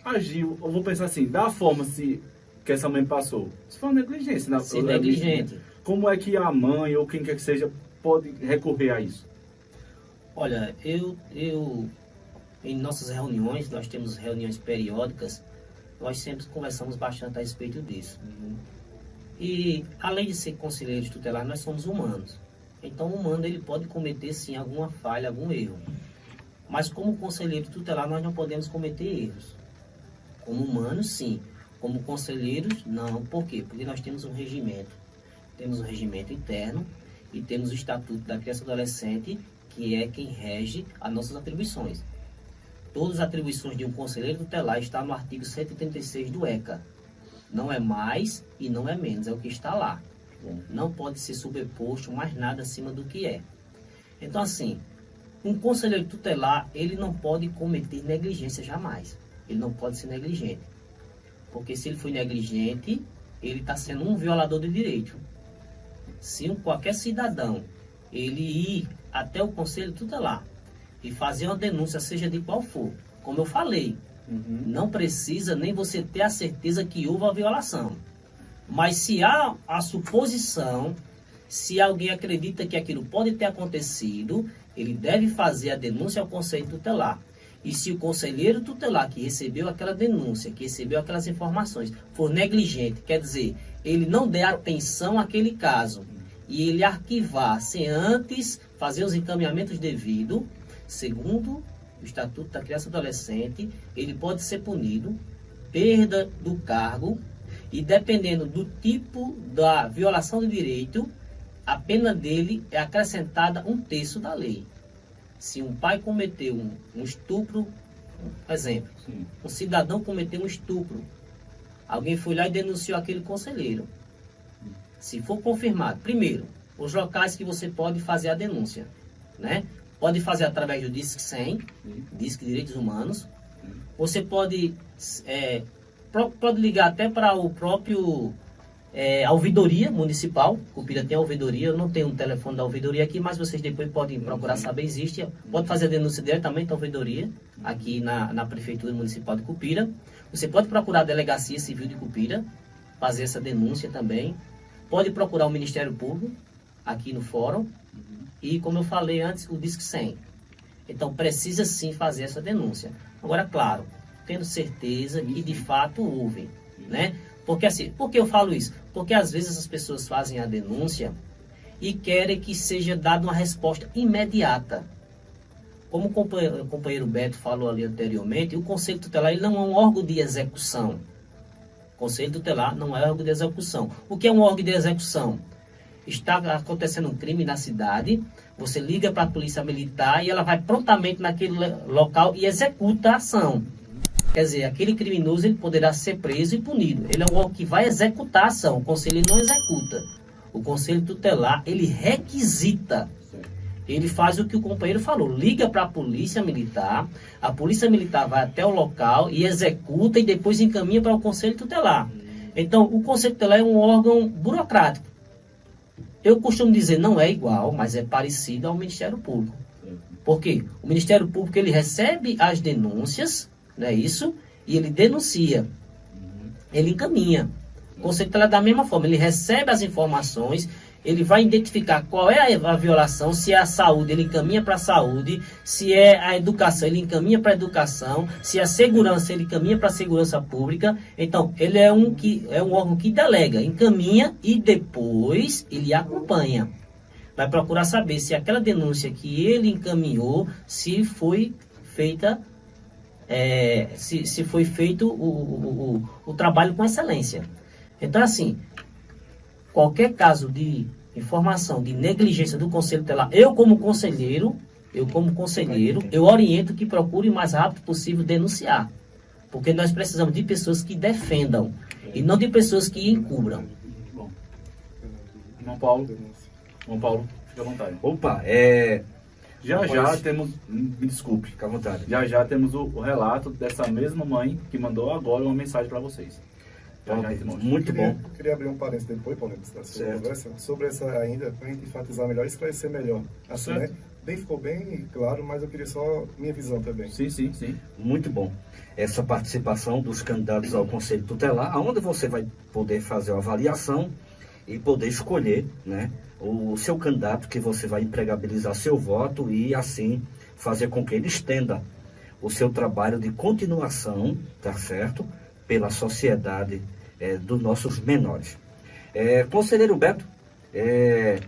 [SPEAKER 2] agiu, eu vou pensar assim, da forma que essa mãe passou, se for negligência, né?
[SPEAKER 1] Se negligente.
[SPEAKER 2] Como é que a mãe ou quem quer que seja pode recorrer a isso?
[SPEAKER 1] Olha, eu em nossas reuniões, nós temos reuniões periódicas, nós sempre conversamos bastante a respeito disso. E além de ser conselheiro tutelar, nós somos humanos. Então o humano ele pode cometer sim alguma falha, algum erro. Mas como conselheiro tutelar nós não podemos cometer erros. Como humanos sim, como conselheiros não. Por quê? Porque nós temos um regimento. Temos um regimento interno e temos o Estatuto da Criança e Adolescente, que é quem rege as nossas atribuições. Todas as atribuições de um conselheiro tutelar estão no artigo 136 do ECA. Não é mais e não é menos, é o que está lá. Não pode ser sobreposto mais nada acima do que é. Então assim, um conselheiro tutelar, ele não pode cometer negligência jamais. Ele não pode ser negligente. Porque se ele for negligente, ele está sendo um violador de direito. Se qualquer cidadão, ele ir até o conselho tutelar e fazer uma denúncia, seja de qual for, como eu falei, não precisa nem você ter a certeza que houve a violação. Mas se há a suposição, se alguém acredita que aquilo pode ter acontecido, ele deve fazer a denúncia ao conselho tutelar. E se o conselheiro tutelar que recebeu aquela denúncia, que recebeu aquelas informações, for negligente, quer dizer, ele não der atenção àquele caso, e ele arquivar sem antes fazer os encaminhamentos devidos, segundo o Estatuto da Criança e Adolescente, ele pode ser punido, perda do cargo, e dependendo do tipo da violação de direito, a pena dele é acrescentada 1/3 da lei. Se um pai cometeu um estupro, por exemplo, um cidadão cometeu um estupro, alguém foi lá e denunciou aquele conselheiro. Se for confirmado, primeiro, os locais que você pode fazer a denúncia, né? Pode fazer através do Disque 100, Disque Direitos Humanos. Você pode ligar até para o próprio a ouvidoria municipal. Cupira tem a ouvidoria, eu não tenho um telefone da ouvidoria aqui, mas vocês depois podem procurar saber, existe. Pode fazer a denúncia diretamente da ouvidoria, aqui na Prefeitura Municipal de Cupira. Você pode procurar a Delegacia Civil de Cupira, fazer essa denúncia também. Pode procurar o Ministério Público, aqui no fórum. E, como eu falei antes, o Disque 100. Então, precisa sim fazer essa denúncia. Agora, claro, tendo certeza que de fato houve, né? Porque assim, por que eu falo isso? Porque às vezes as pessoas fazem a denúncia e querem que seja dada uma resposta imediata. Como o companheiro Beto falou ali anteriormente, o Conselho Tutelar ele não é um órgão de execução. O Conselho Tutelar não é órgão de execução. O que é um órgão de execução? Está acontecendo um crime na cidade, você liga para a polícia militar e ela vai prontamente naquele local e executa a ação. Quer dizer, aquele criminoso ele poderá ser preso e punido. Ele é um órgão que vai executar a ação. O conselho ele não executa. O conselho tutelar, ele requisita. Ele faz o que o companheiro falou. Liga para a polícia militar vai até o local e executa e depois encaminha para o conselho tutelar. Então, o conselho tutelar é um órgão burocrático. Eu costumo dizer, não é igual, mas é parecido ao Ministério Público. Por quê? O Ministério Público ele recebe as denúncias, não é isso? E ele denuncia. Ele encaminha. O conselho tutelar da mesma forma, ele recebe as informações, ele vai identificar qual é a violação, se é a saúde, ele encaminha para a saúde, se é a educação, ele encaminha para a educação, se é a segurança, ele encaminha para a segurança pública. Então, ele é um órgão que delega, encaminha e depois ele acompanha. Vai procurar saber se aquela denúncia que ele encaminhou, se foi feita, se foi feito o trabalho com excelência. Então, assim, qualquer caso de informação, de negligência do conselho tutelar, eu como conselheiro, eu oriento que procure o mais rápido possível denunciar. Porque nós precisamos de pessoas que defendam e não de pessoas que encubram.
[SPEAKER 2] Bom. João Paulo, fica à vontade.
[SPEAKER 4] Opa,
[SPEAKER 2] Já temos, me desculpe,
[SPEAKER 4] fica à vontade.
[SPEAKER 2] já temos o relato dessa mesma mãe que mandou agora uma mensagem para vocês. Já a gente mostra.
[SPEAKER 4] Muito bom.
[SPEAKER 3] Eu queria abrir um parênteses depois, Paulo, da sua conversa, sobre essa ainda, para a gente enfatizar melhor e esclarecer melhor. Assim, né? Ficou bem claro, mas eu queria só minha visão também.
[SPEAKER 2] Sim.
[SPEAKER 4] Muito bom. Essa participação dos candidatos ao Conselho Tutelar, onde você vai poder fazer uma avaliação e poder escolher, né, o seu candidato que você vai empregabilizar seu voto e assim fazer com que ele estenda o seu trabalho de continuação, tá certo? Pela sociedade dos nossos menores. Conselheiro Beto,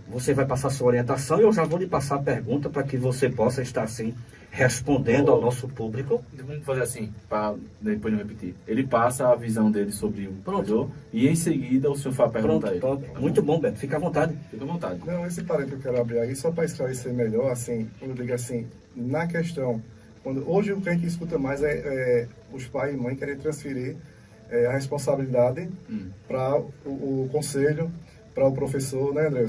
[SPEAKER 4] você vai passar sua orientação e eu já vou lhe passar a pergunta para que você possa estar assim respondendo ao nosso público.
[SPEAKER 2] Vamos fazer assim, para depois não repetir. Ele passa a visão dele sobre o jogador e em seguida o senhor faz a pergunta a ele.
[SPEAKER 4] Pronto. Muito bom, Beto. Fica à vontade.
[SPEAKER 2] Fica à vontade.
[SPEAKER 3] Não, esse parênteses que eu quero abrir aí, só para esclarecer melhor, assim, quando eu digo assim, na questão, hoje o que a gente escuta mais é os pais e mães querem transferir a responsabilidade para o conselho, para o professor, né, André?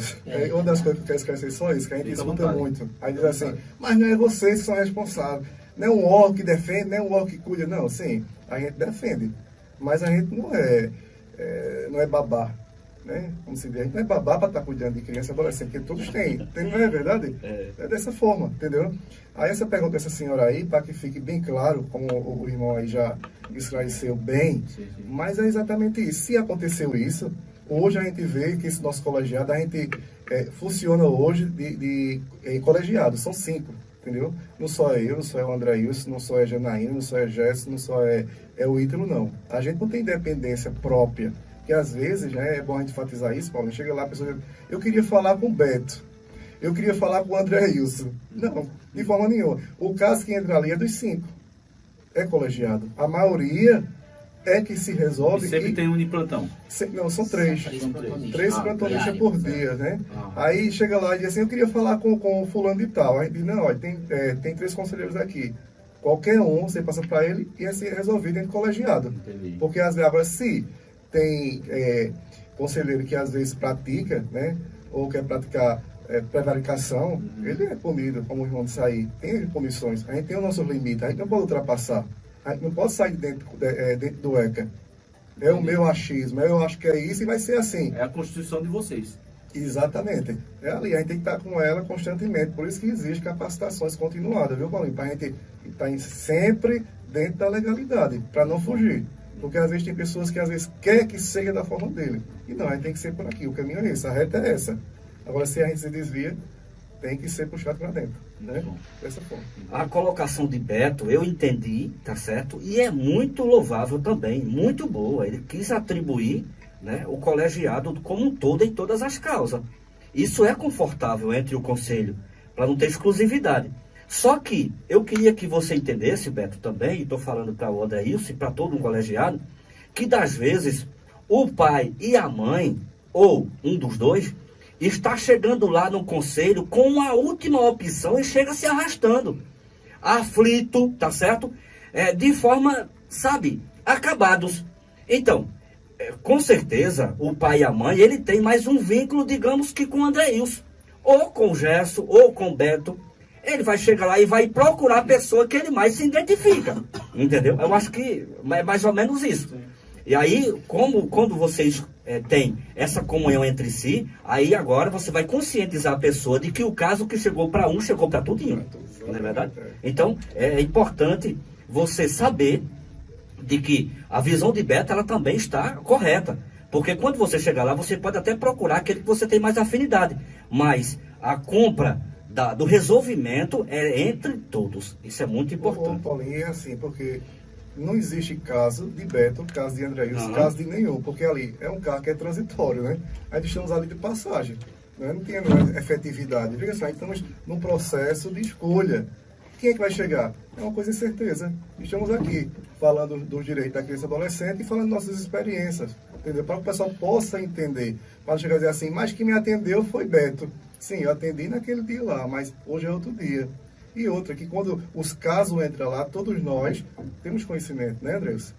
[SPEAKER 3] Uma das coisas que eu quero esclarecer é só isso, que a gente escuta muito. Aí diz assim, mas não é vocês que são responsáveis, não é um órgão que defende, não é um órgão que cuida. Não, sim, a gente defende, mas a gente não é babá, né? Como se diz, a gente não é babá para estar cuidando de criança e adolescente, porque todos têm, não é verdade? É dessa forma, entendeu? Aí essa pergunta dessa senhora aí, para que fique bem claro, como o irmão aí já esclareceu bem, mas é exatamente isso. Se aconteceu isso, hoje a gente vê que esse nosso colegiado, a gente funciona hoje em colegiado, são 5, entendeu? Não só é eu, não só é o André Wilson, não só é Janaína, não só é Gerson, não só é o Ítalo, não. A gente não tem independência própria, que às vezes, né, é bom a gente enfatizar isso, Paulo, chega lá a pessoa diz, eu queria falar com o Beto, eu queria falar com o André Wilson. Não, de forma nenhuma. O caso que entra ali é dos 5, é colegiado. A maioria é que se resolve.
[SPEAKER 2] E sempre tem um de plantão.
[SPEAKER 3] Não, são 3. 3 plantonistas por dia, né? Aí chega lá e diz assim, eu queria falar com o fulano de tal. Aí diz, não, olha, tem 3 conselheiros aqui. Qualquer um, você passa para ele e é ser resolvido dentro do colegiado.
[SPEAKER 2] Entendi.
[SPEAKER 3] Porque às vezes, agora, se tem conselheiro que às vezes pratica, né? Ou quer praticar prevaricação, ele é punido, como o irmão disse aí. Tem punições. A gente tem o nosso limite, a gente não pode ultrapassar. A gente não pode sair dentro do ECA. É o meu achismo, eu acho que é isso e vai ser assim.
[SPEAKER 2] É a Constituição de vocês.
[SPEAKER 3] Exatamente. É ali, a gente tem que estar com ela constantemente. Por isso que existe capacitações continuadas, viu, Paulinho? Para a gente estar sempre dentro da legalidade, para não fugir. Porque às vezes tem pessoas que às vezes quer que seja da forma dele. E não, a gente tem que ser por aqui. O caminho é esse, a reta é essa. Agora, se a gente se desvia, tem que ser puxado para dentro, né? Dessa forma.
[SPEAKER 4] A colocação de Beto, eu entendi, tá certo? E é muito louvável também, muito boa. Ele quis atribuir, né, o colegiado como um todo em todas as causas. Isso é confortável entre o conselho, para não ter exclusividade. Só que eu queria que você entendesse, Beto, também, e estou falando para o Adeilson e para todo um colegiado, que das vezes o pai e a mãe, ou um dos dois, está chegando lá no conselho com a última opção e chega se arrastando, aflito, tá certo? De forma sabe, acabados. Então, com certeza, o pai e a mãe, ele tem mais um vínculo, digamos que com o Andreilson, ou com o Gerson, ou com o Beto. Ele vai chegar lá e vai procurar a pessoa que ele mais se identifica, entendeu? Eu acho que é mais ou menos isso. E aí, quando vocês têm essa comunhão entre si, aí agora você vai conscientizar a pessoa de que o caso que chegou para um, chegou para tudinho, não é verdade? Então, é importante você saber de que a visão de Beto, ela também está correta. Porque quando você chegar lá, você pode até procurar aquele que você tem mais afinidade. Mas a compra do resolvimento é entre todos. Isso é muito importante.
[SPEAKER 3] Paulinho, é assim, porque não existe caso de Beto, caso de Andreilson, caso de nenhum. Porque ali é um carro que é transitório, né? Aí estamos ali de passagem. Né? Não tem efetividade. Veja só, estamos num processo de escolha. Quem é que vai chegar? É uma coisa incerteza. Estamos aqui falando dos direitos da criança e adolescente e falando das nossas experiências, entendeu? Para que o pessoal possa entender. Para chegar a dizer assim, mas quem me atendeu foi Beto. Sim, eu atendi naquele dia lá, mas hoje é outro dia. E outra, que quando os casos entram lá, todos nós temos conhecimento, né, Andreus?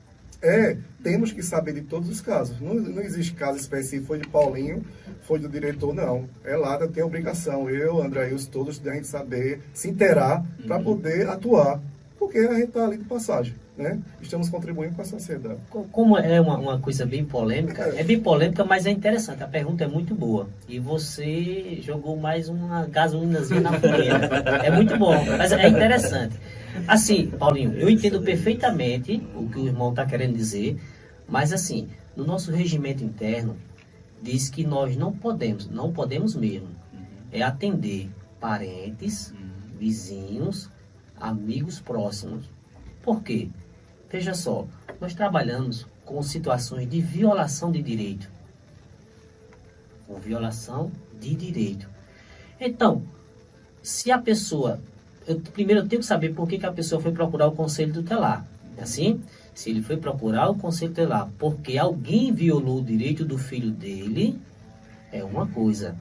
[SPEAKER 3] Temos que saber de todos os casos. Não existe caso específico, foi de Paulinho, foi do diretor, não. É lá, tem a obrigação, eu, Andreilson, todos, de a gente saber, se inteirar para poder atuar. Porque a gente está ali de passagem, né? Estamos contribuindo com a sociedade.
[SPEAKER 1] Como é uma coisa bem polêmica, é bem polêmica, mas é interessante. A pergunta é muito boa. E você jogou mais uma gasolinazinha na fogueira. É muito bom, mas é interessante. Assim, Paulinho, eu entendo perfeitamente o que o irmão está querendo dizer, mas assim, no nosso regimento interno, diz que nós não podemos mesmo, atender parentes, vizinhos, amigos próximos. Por quê? Veja só, nós trabalhamos com situações de violação de direito. Com violação de direito. Então, se a pessoa... primeiro eu tenho que saber por que a pessoa foi procurar o conselho tutelar. Assim, se ele foi procurar o conselho tutelar porque alguém violou o direito do filho dele, é uma coisa.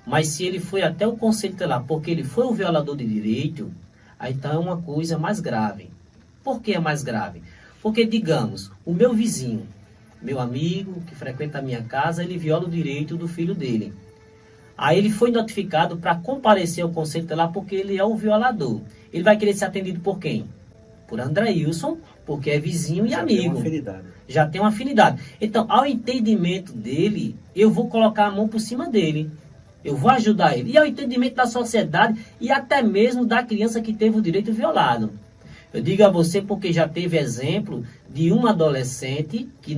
[SPEAKER 1] Mas se ele foi até o conselho tutelar porque ele foi o violador de direito, aí então é uma coisa mais grave. Por que é mais grave? Porque, digamos, o meu vizinho, meu amigo que frequenta a minha casa, ele viola o direito do filho dele. Aí ele foi notificado para comparecer ao conselho tutelar porque ele é o violador. Ele vai querer ser atendido por quem? Por Andreilson, porque é vizinho e amigo.
[SPEAKER 4] Tem uma afinidade.
[SPEAKER 1] Já tem uma afinidade. Então, ao entendimento dele, eu vou colocar a mão por cima dele. Eu vou ajudar ele. E ao entendimento da sociedade e até mesmo da criança que teve o direito violado. Eu digo a você porque já teve exemplo de uma adolescente que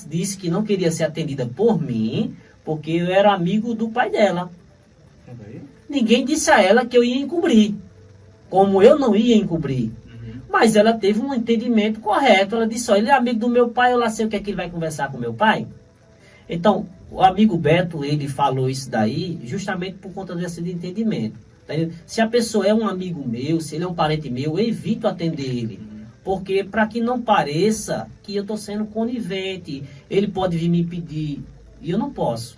[SPEAKER 1] disse que não queria ser atendida por mim, porque eu era amigo do pai dela. Ninguém disse a ela que eu ia encobrir, como eu não ia encobrir. Mas ela teve um entendimento correto. Ela disse, ó, ele é amigo do meu pai, eu lá sei o que é que ele vai conversar com meu pai. Então, o amigo Beto, ele falou isso daí justamente por conta desse entendimento. Tá entendendo? Se a pessoa é um amigo meu, se ele é um parente meu, eu evito atender ele. Porque para que não pareça que eu estou sendo conivente, ele pode vir me pedir e eu não posso.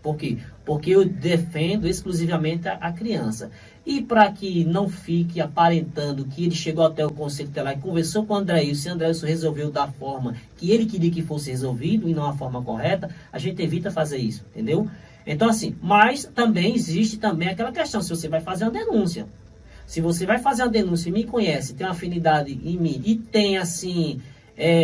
[SPEAKER 1] Por quê? Porque eu defendo exclusivamente a criança. E para que não fique aparentando que ele chegou até o conselho tutelar e conversou com o Andreilson, e o Andreilson resolveu da forma que ele queria que fosse resolvido e não a forma correta, a gente evita fazer isso, entendeu? Então assim, mas também existe também aquela questão, se você vai fazer uma denúncia. Se você vai fazer uma denúncia e me conhece, tem uma afinidade em mim e tem assim...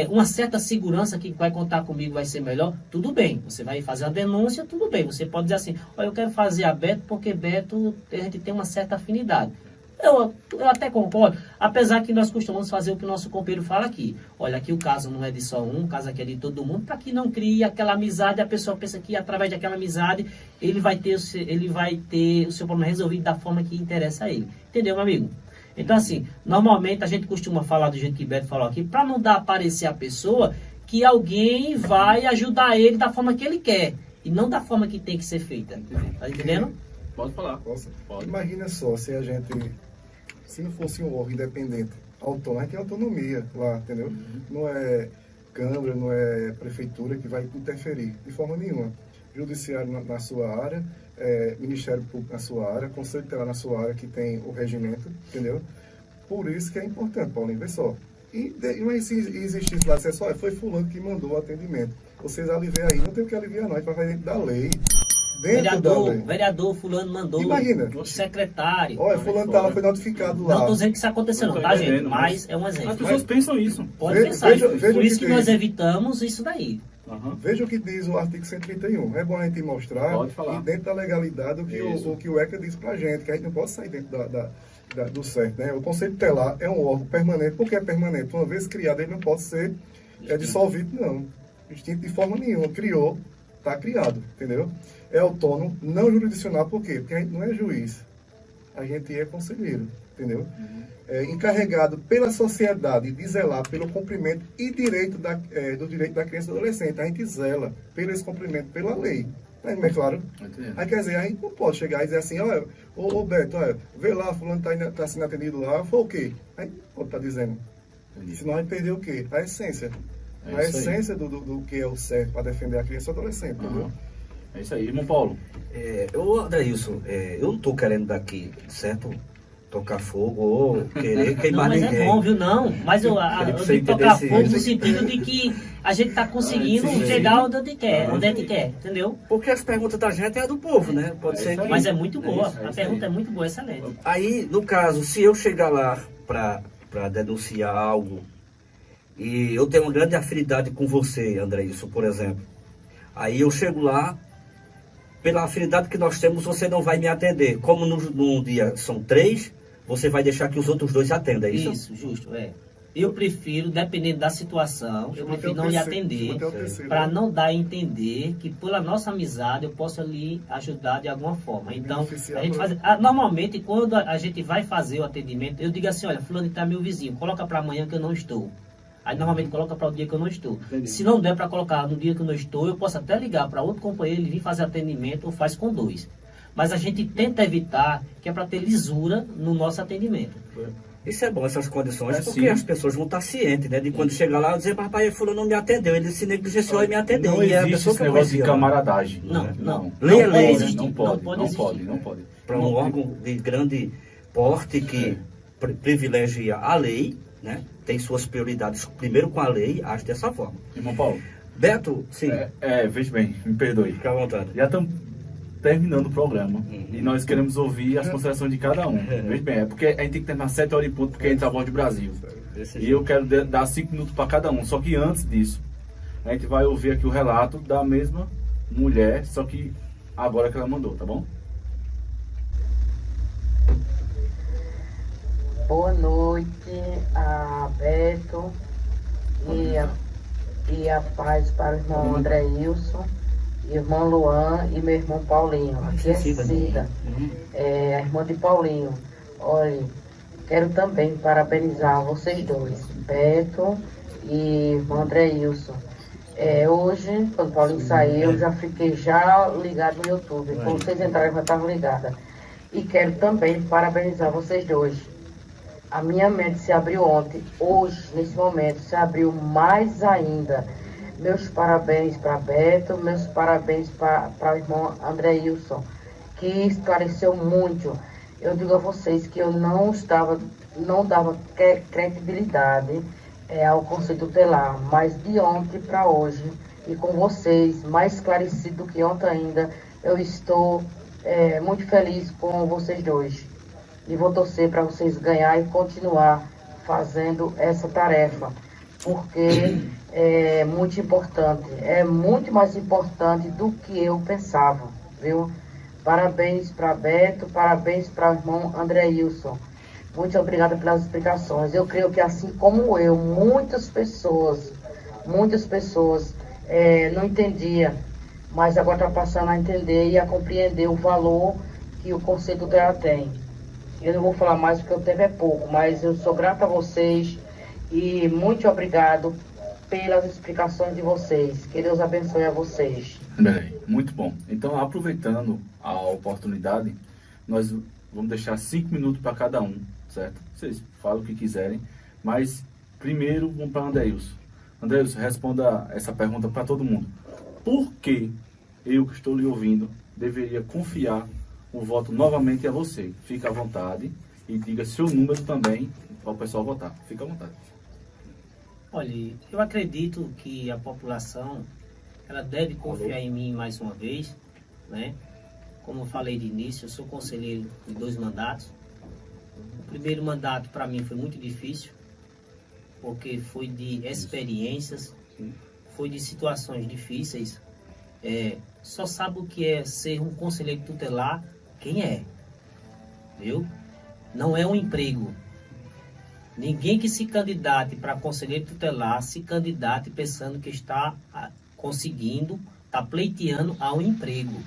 [SPEAKER 1] uma certa segurança que vai contar comigo vai ser melhor, tudo bem. Você vai fazer a denúncia, tudo bem. Você pode dizer assim, olha, eu quero fazer a Beto porque Beto, a gente tem uma certa afinidade. Eu até concordo, apesar que nós costumamos fazer o que o nosso companheiro fala aqui. Olha, aqui o caso não é de só um, o caso aqui é de todo mundo, para que não crie aquela amizade, a pessoa pensa que através daquela amizade ele vai ter o seu problema resolvido da forma que interessa a ele. Entendeu, meu amigo? Então, assim, normalmente a gente costuma falar do jeito que o Beto falou aqui, para não dar a parecer a pessoa que alguém vai ajudar ele da forma que ele quer, e não da forma que tem que ser feita. Tá entendendo?
[SPEAKER 2] Pode falar.
[SPEAKER 3] Posso?
[SPEAKER 2] Pode.
[SPEAKER 3] Imagina só, se não fosse um órgão independente, autônomo, a gente tem autonomia lá, entendeu? Não é Câmara, não é Prefeitura que vai interferir, de forma nenhuma. Judiciário na sua área, Ministério Público na sua área, Conselho Tutelar na sua área, que tem o regimento, entendeu? Por isso que é importante, Paulinho, vê só. Mas se existisse lá, só foi fulano que mandou o atendimento. Vocês aliviam aí, não tem o que aliviar não, a gente vai fazer dentro da lei. Dentro da lei.
[SPEAKER 1] Vereador fulano mandou.
[SPEAKER 3] Imagina.
[SPEAKER 1] O secretário.
[SPEAKER 3] Olha, fulano tá lá, foi notificado lá.
[SPEAKER 1] Não estou dizendo que isso aconteceu, não, tá, gente?
[SPEAKER 2] entendendo,
[SPEAKER 1] Mas é um exemplo.
[SPEAKER 2] As pessoas pensam isso.
[SPEAKER 1] Pode pensar.
[SPEAKER 3] veja
[SPEAKER 1] Por
[SPEAKER 3] o
[SPEAKER 1] isso
[SPEAKER 3] que
[SPEAKER 1] que nós
[SPEAKER 3] diz.
[SPEAKER 1] evitamos isso daí.
[SPEAKER 3] Veja o que diz o artigo 131. É bom a gente mostrar
[SPEAKER 2] Pode falar.
[SPEAKER 3] e dentro da legalidade o que o ECA diz pra gente, que a gente não pode sair dentro do certo. Né? O Conselho Tutelar é um órgão permanente. Por que é permanente? Uma vez criado, ele não pode ser dissolvido, não. Extinto de forma nenhuma. Criou, está criado, entendeu? É autônomo, não jurisdicional, por quê? Porque a gente não é juiz, a gente é conselheiro, entendeu? É encarregado pela sociedade de zelar pelo cumprimento e direito do direito da criança e do adolescente. A gente zela pelo esse cumprimento pela lei. Não é claro? Aí quer dizer, a gente não pode chegar e dizer assim, olha, ô Beto, olha, vê lá, fulano tá sendo atendido lá, foi o quê? Aí pode estar dizendo. Senão a gente perdeu o quê? A essência. A essência do que é o certo para defender a criança e o adolescente, entendeu?
[SPEAKER 2] É isso aí, irmão Paulo.
[SPEAKER 4] Adeilson, eu não estou querendo daqui, certo? Tocar fogo ou querer
[SPEAKER 1] Não,
[SPEAKER 4] queimar
[SPEAKER 1] mas
[SPEAKER 4] ninguém.
[SPEAKER 1] é bom, viu? Não. Mas eu digo tocar fogo no sentido de que a gente está conseguindo chegar onde a gente quer, entendeu?
[SPEAKER 4] Porque as perguntas da gente é a do povo, né? Pode ser que...
[SPEAKER 1] Mas é muito boa.
[SPEAKER 2] isso
[SPEAKER 1] A pergunta é muito boa, excelente.
[SPEAKER 4] Aí, no caso, se eu chegar lá para denunciar algo e eu tenho uma grande afinidade com você, Andreilson, por exemplo, aí eu chego lá, pela afinidade que nós temos, você não vai me atender. Como num dia são 3, você vai deixar que os outros 2 atendam, é isso?
[SPEAKER 1] Isso, justo, Eu prefiro, dependendo da situação, eu prefiro não lhe atender, para não dar a entender que pela nossa amizade eu possa lhe ajudar de alguma forma. Então, a gente faz, normalmente quando a gente vai fazer o atendimento, eu digo assim, olha, fulano está meu vizinho, coloca para amanhã que eu não estou. Aí normalmente coloca para o dia que eu não estou. Entendi. Se não der para colocar no dia que eu não estou, eu posso até ligar para outro companheiro e vir fazer atendimento ou faz com 2. Mas a gente tenta evitar, que é para ter lisura no nosso atendimento.
[SPEAKER 4] Isso é bom, essas condições, porque as pessoas vão estar cientes, né? De quando chegar lá, eu dizer, rapaz, fulano não me atendeu, ele se negligenciou e me atendeu.
[SPEAKER 2] Não existe esse negócio de camaradagem.
[SPEAKER 1] Não.
[SPEAKER 4] Lei é lei.
[SPEAKER 2] Não pode.
[SPEAKER 4] Para um órgão de grande porte que privilegia a lei, né? Tem suas prioridades primeiro com a lei, age dessa forma.
[SPEAKER 2] Irmão Paulo.
[SPEAKER 4] Beto, sim.
[SPEAKER 2] Veja bem, me perdoe.
[SPEAKER 4] Fica à vontade.
[SPEAKER 2] Já estamos terminando o programa e nós queremos ouvir as considerações de cada um. Veja bem, porque a gente tem que terminar 7 horas e ponto, porque a gente é a Voz do Brasil. E eu quero dar 5 minutos para cada um. Só que antes disso, a gente vai ouvir aqui o relato da mesma mulher, só que agora que ela mandou, tá bom?
[SPEAKER 5] Boa noite a Beto e a paz para o irmão Andreilson, irmão Luan e meu irmão Paulinho. Aqui é Cida, a irmã de Paulinho. Olha, quero também parabenizar vocês dois, Beto e irmão Andreilson. Hoje, quando o Paulinho saiu, eu já fiquei ligado no YouTube. Quando vocês entraram, eu já estava ligada. E quero também parabenizar vocês dois. A minha mente se abriu ontem, hoje, nesse momento, se abriu mais ainda. Meus parabéns para Beto, meus parabéns para o irmão Andreilson, que esclareceu muito. Eu digo a vocês que eu não dava credibilidade ao Conselho Tutelar, mas de ontem para hoje, e com vocês, mais esclarecido do que ontem ainda, eu estou muito feliz com vocês dois. E vou torcer para vocês ganhar e continuar fazendo essa tarefa, porque é muito importante, é muito mais importante do que eu pensava, viu? Parabéns para Beto, parabéns para o irmão Andreilson. Muito obrigada pelas explicações. Eu creio que assim como eu, muitas pessoas não entendiam, mas agora está passando a entender e a compreender o valor que o Conselho Tutelar tem. Eu não vou falar mais porque o tempo é pouco, mas eu sou grata a vocês e muito obrigado pelas explicações de vocês. Que Deus abençoe a vocês.
[SPEAKER 2] Bem, muito bom. Então, aproveitando a oportunidade, nós vamos deixar 5 minutos para cada um, certo? Vocês falam o que quiserem, mas primeiro vamos para Andreilson. Andreilson, responda essa pergunta para todo mundo. Por que eu que estou lhe ouvindo deveria confiar o voto novamente a você? Fica à vontade e diga seu número também para o pessoal votar. Fica à vontade.
[SPEAKER 1] Olha, eu acredito que a população ela deve confiar em mim mais uma vez, né? Como eu falei de início, eu sou conselheiro de 2 mandatos. O primeiro mandato para mim foi muito difícil, porque foi de experiências, foi de situações difíceis. Só sabe o que é ser um conselheiro tutelar quem é, viu? Não é um emprego. Ninguém que se candidate para conselheiro tutelar se candidate pensando que está conseguindo, está pleiteando a um emprego.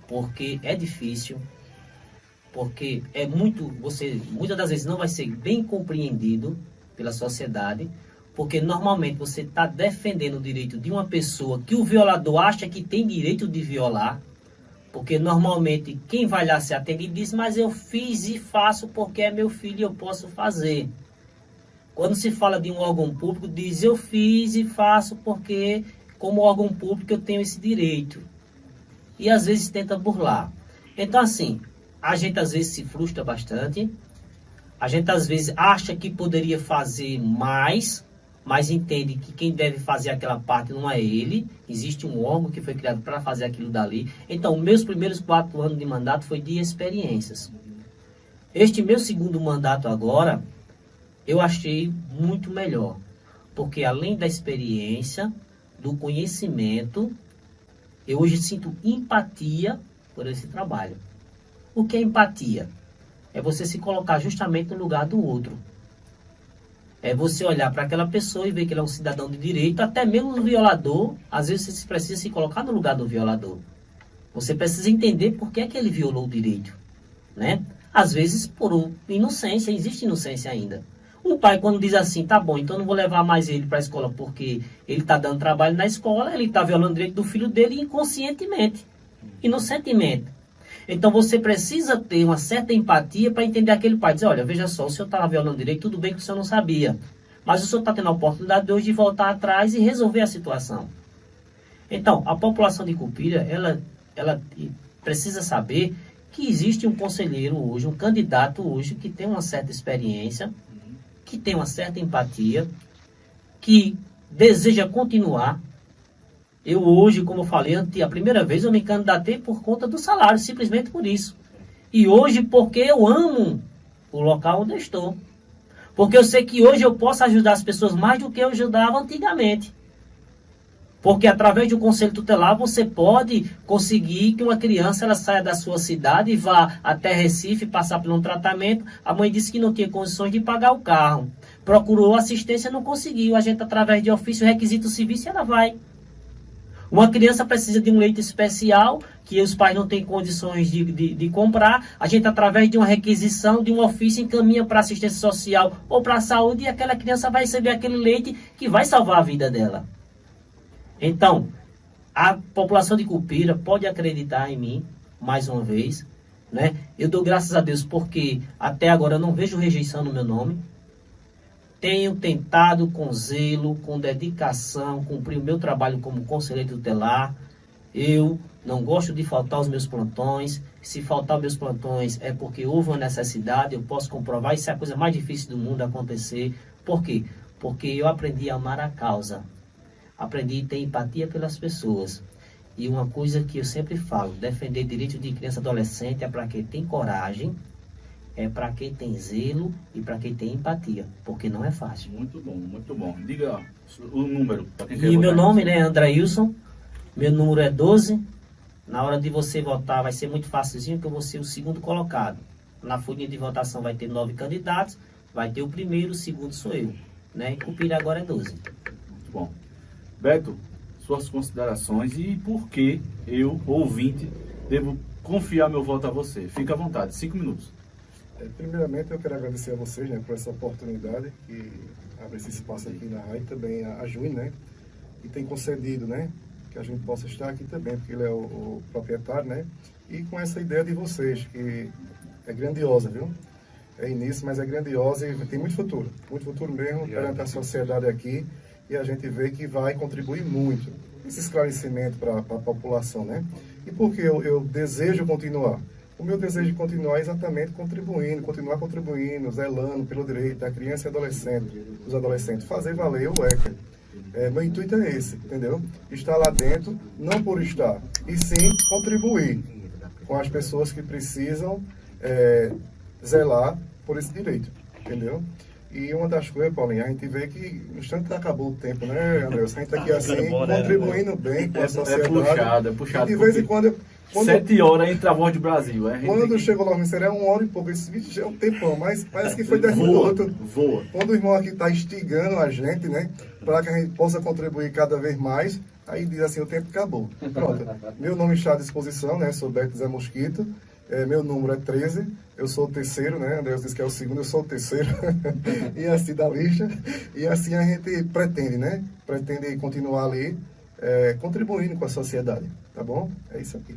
[SPEAKER 1] Porque é difícil, porque muitas das vezes não vai ser bem compreendido pela sociedade, porque normalmente você está defendendo o direito de uma pessoa que o violador acha que tem direito de violar, porque normalmente quem vai lá se atender diz, mas eu fiz e faço porque é meu filho e eu posso fazer. Quando se fala de um órgão público, diz eu fiz e faço porque como órgão público eu tenho esse direito. E às vezes tenta burlar. Então assim, a gente às vezes se frustra bastante, a gente às vezes acha que poderia fazer mais, mas entende que quem deve fazer aquela parte não é ele, existe um órgão que foi criado para fazer aquilo dali. Então, meus primeiros 4 anos de mandato foi de experiências. Este meu segundo mandato agora, eu achei muito melhor, porque além da experiência, do conhecimento, eu hoje sinto empatia por esse trabalho. O que é empatia? É você se colocar justamente no lugar do outro. É você olhar para aquela pessoa e ver que ele é um cidadão de direito, até mesmo o violador, às vezes você precisa se colocar no lugar do violador. Você precisa entender por que é que ele violou o direito, né? Às vezes por inocência, existe inocência ainda. Um pai quando diz assim, tá bom, então não vou levar mais ele para a escola porque ele está dando trabalho na escola, ele está violando o direito do filho dele inconscientemente, inocentemente. Então você precisa ter uma certa empatia para entender aquele pai. Dizer, olha, veja só, o senhor estava violando direito, tudo bem que o senhor não sabia. Mas o senhor está tendo a oportunidade de hoje de voltar atrás e resolver a situação. Então, a população de Cupira, ela precisa saber que existe um conselheiro hoje, um candidato hoje, que tem uma certa experiência, que tem uma certa empatia, que deseja continuar. Eu hoje, como eu falei, a primeira vez eu me candidatei por conta do salário, simplesmente por isso. E hoje porque eu amo o local onde eu estou. Porque eu sei que hoje eu posso ajudar as pessoas mais do que eu ajudava antigamente. Porque através do conselho tutelar você pode conseguir que uma criança ela saia da sua cidade e vá até Recife passar por um tratamento. A mãe disse que não tinha condições de pagar o carro. Procurou assistência, não conseguiu. A gente através de ofício, requisito serviço, ela vai. Uma criança precisa de um leite especial, que os pais não têm condições de comprar. A gente, através de uma requisição, de um ofício, encaminha para assistência social ou para a saúde, e aquela criança vai receber aquele leite que vai salvar a vida dela. Então, a população de Cupira pode acreditar em mim, mais uma vez, né? Eu dou graças a Deus porque até agora eu não vejo rejeição no meu nome. Tenho tentado com zelo, com dedicação, cumprir o meu trabalho como conselheiro tutelar. Eu não gosto de faltar os meus plantões. Se faltar os meus plantões é porque houve uma necessidade, eu posso comprovar. Isso é a coisa mais difícil do mundo acontecer. Por quê? Porque eu aprendi a amar a causa. Aprendi a ter empatia pelas pessoas. E uma coisa que eu sempre falo, defender direitos de criança e adolescente é para quem tem coragem, é para quem tem zelo e para quem tem empatia, porque não é fácil.
[SPEAKER 2] Muito bom, muito bom. Diga o número. Pra quem quer
[SPEAKER 1] E o meu
[SPEAKER 2] votar.
[SPEAKER 1] nome, né, Andrailson, meu número é 12. Na hora de você votar vai ser muito facilzinho, que eu vou ser o segundo colocado. Na folha de votação vai ter 9 candidatos, vai ter o primeiro, o segundo sou eu. Né? E Cupira agora é 12.
[SPEAKER 2] Muito bom. Beto, suas considerações e por que eu, ouvinte, devo confiar meu voto a você. Fica à vontade, 5 minutos.
[SPEAKER 3] Primeiramente, eu quero agradecer a vocês, né, por essa oportunidade que abre esse espaço aqui na rádio, também a Júnior, né, que tem concedido, né, que a gente possa estar aqui também, porque ele é o proprietário, né, e com essa ideia de vocês, que é grandiosa, viu? É início, mas é grandiosa e tem muito futuro mesmo perante a sociedade aqui, e a gente vê que vai contribuir muito esse esclarecimento para a população, né? E por que eu desejo continuar? O meu desejo de continuar é exatamente continuar contribuindo, zelando pelo direito da criança e adolescente, dos adolescentes, fazer valer o ECA. Meu intuito é esse, entendeu? Estar lá dentro, não por estar, e sim contribuir com as pessoas que precisam zelar por esse direito, entendeu? E uma das coisas, Paulinho, a gente vê que no instante que acabou o tempo, né, André? A gente está aqui assim, contribuindo bem com a sociedade.
[SPEAKER 2] É puxado.
[SPEAKER 3] E de vez em quando...
[SPEAKER 2] 7 horas entre a Voz do Brasil.
[SPEAKER 3] Quando chegou lá no Ministério, é 1 hora e pouco. Esse vídeo já é um tempão, mas parece que foi 10 minutos.
[SPEAKER 2] Voa.
[SPEAKER 3] Quando o irmão aqui está instigando a gente, né, para que a gente possa contribuir cada vez mais, aí diz assim, o tempo acabou. Pronto. Meu nome está à disposição, né, sou Beto Zé Mosquito, meu número é 13, eu sou o terceiro, né, André disse que é o segundo, eu sou o terceiro, e assim da lista, e assim a gente pretende, né, pretende continuar ali, contribuindo com a sociedade, tá bom? É isso aqui.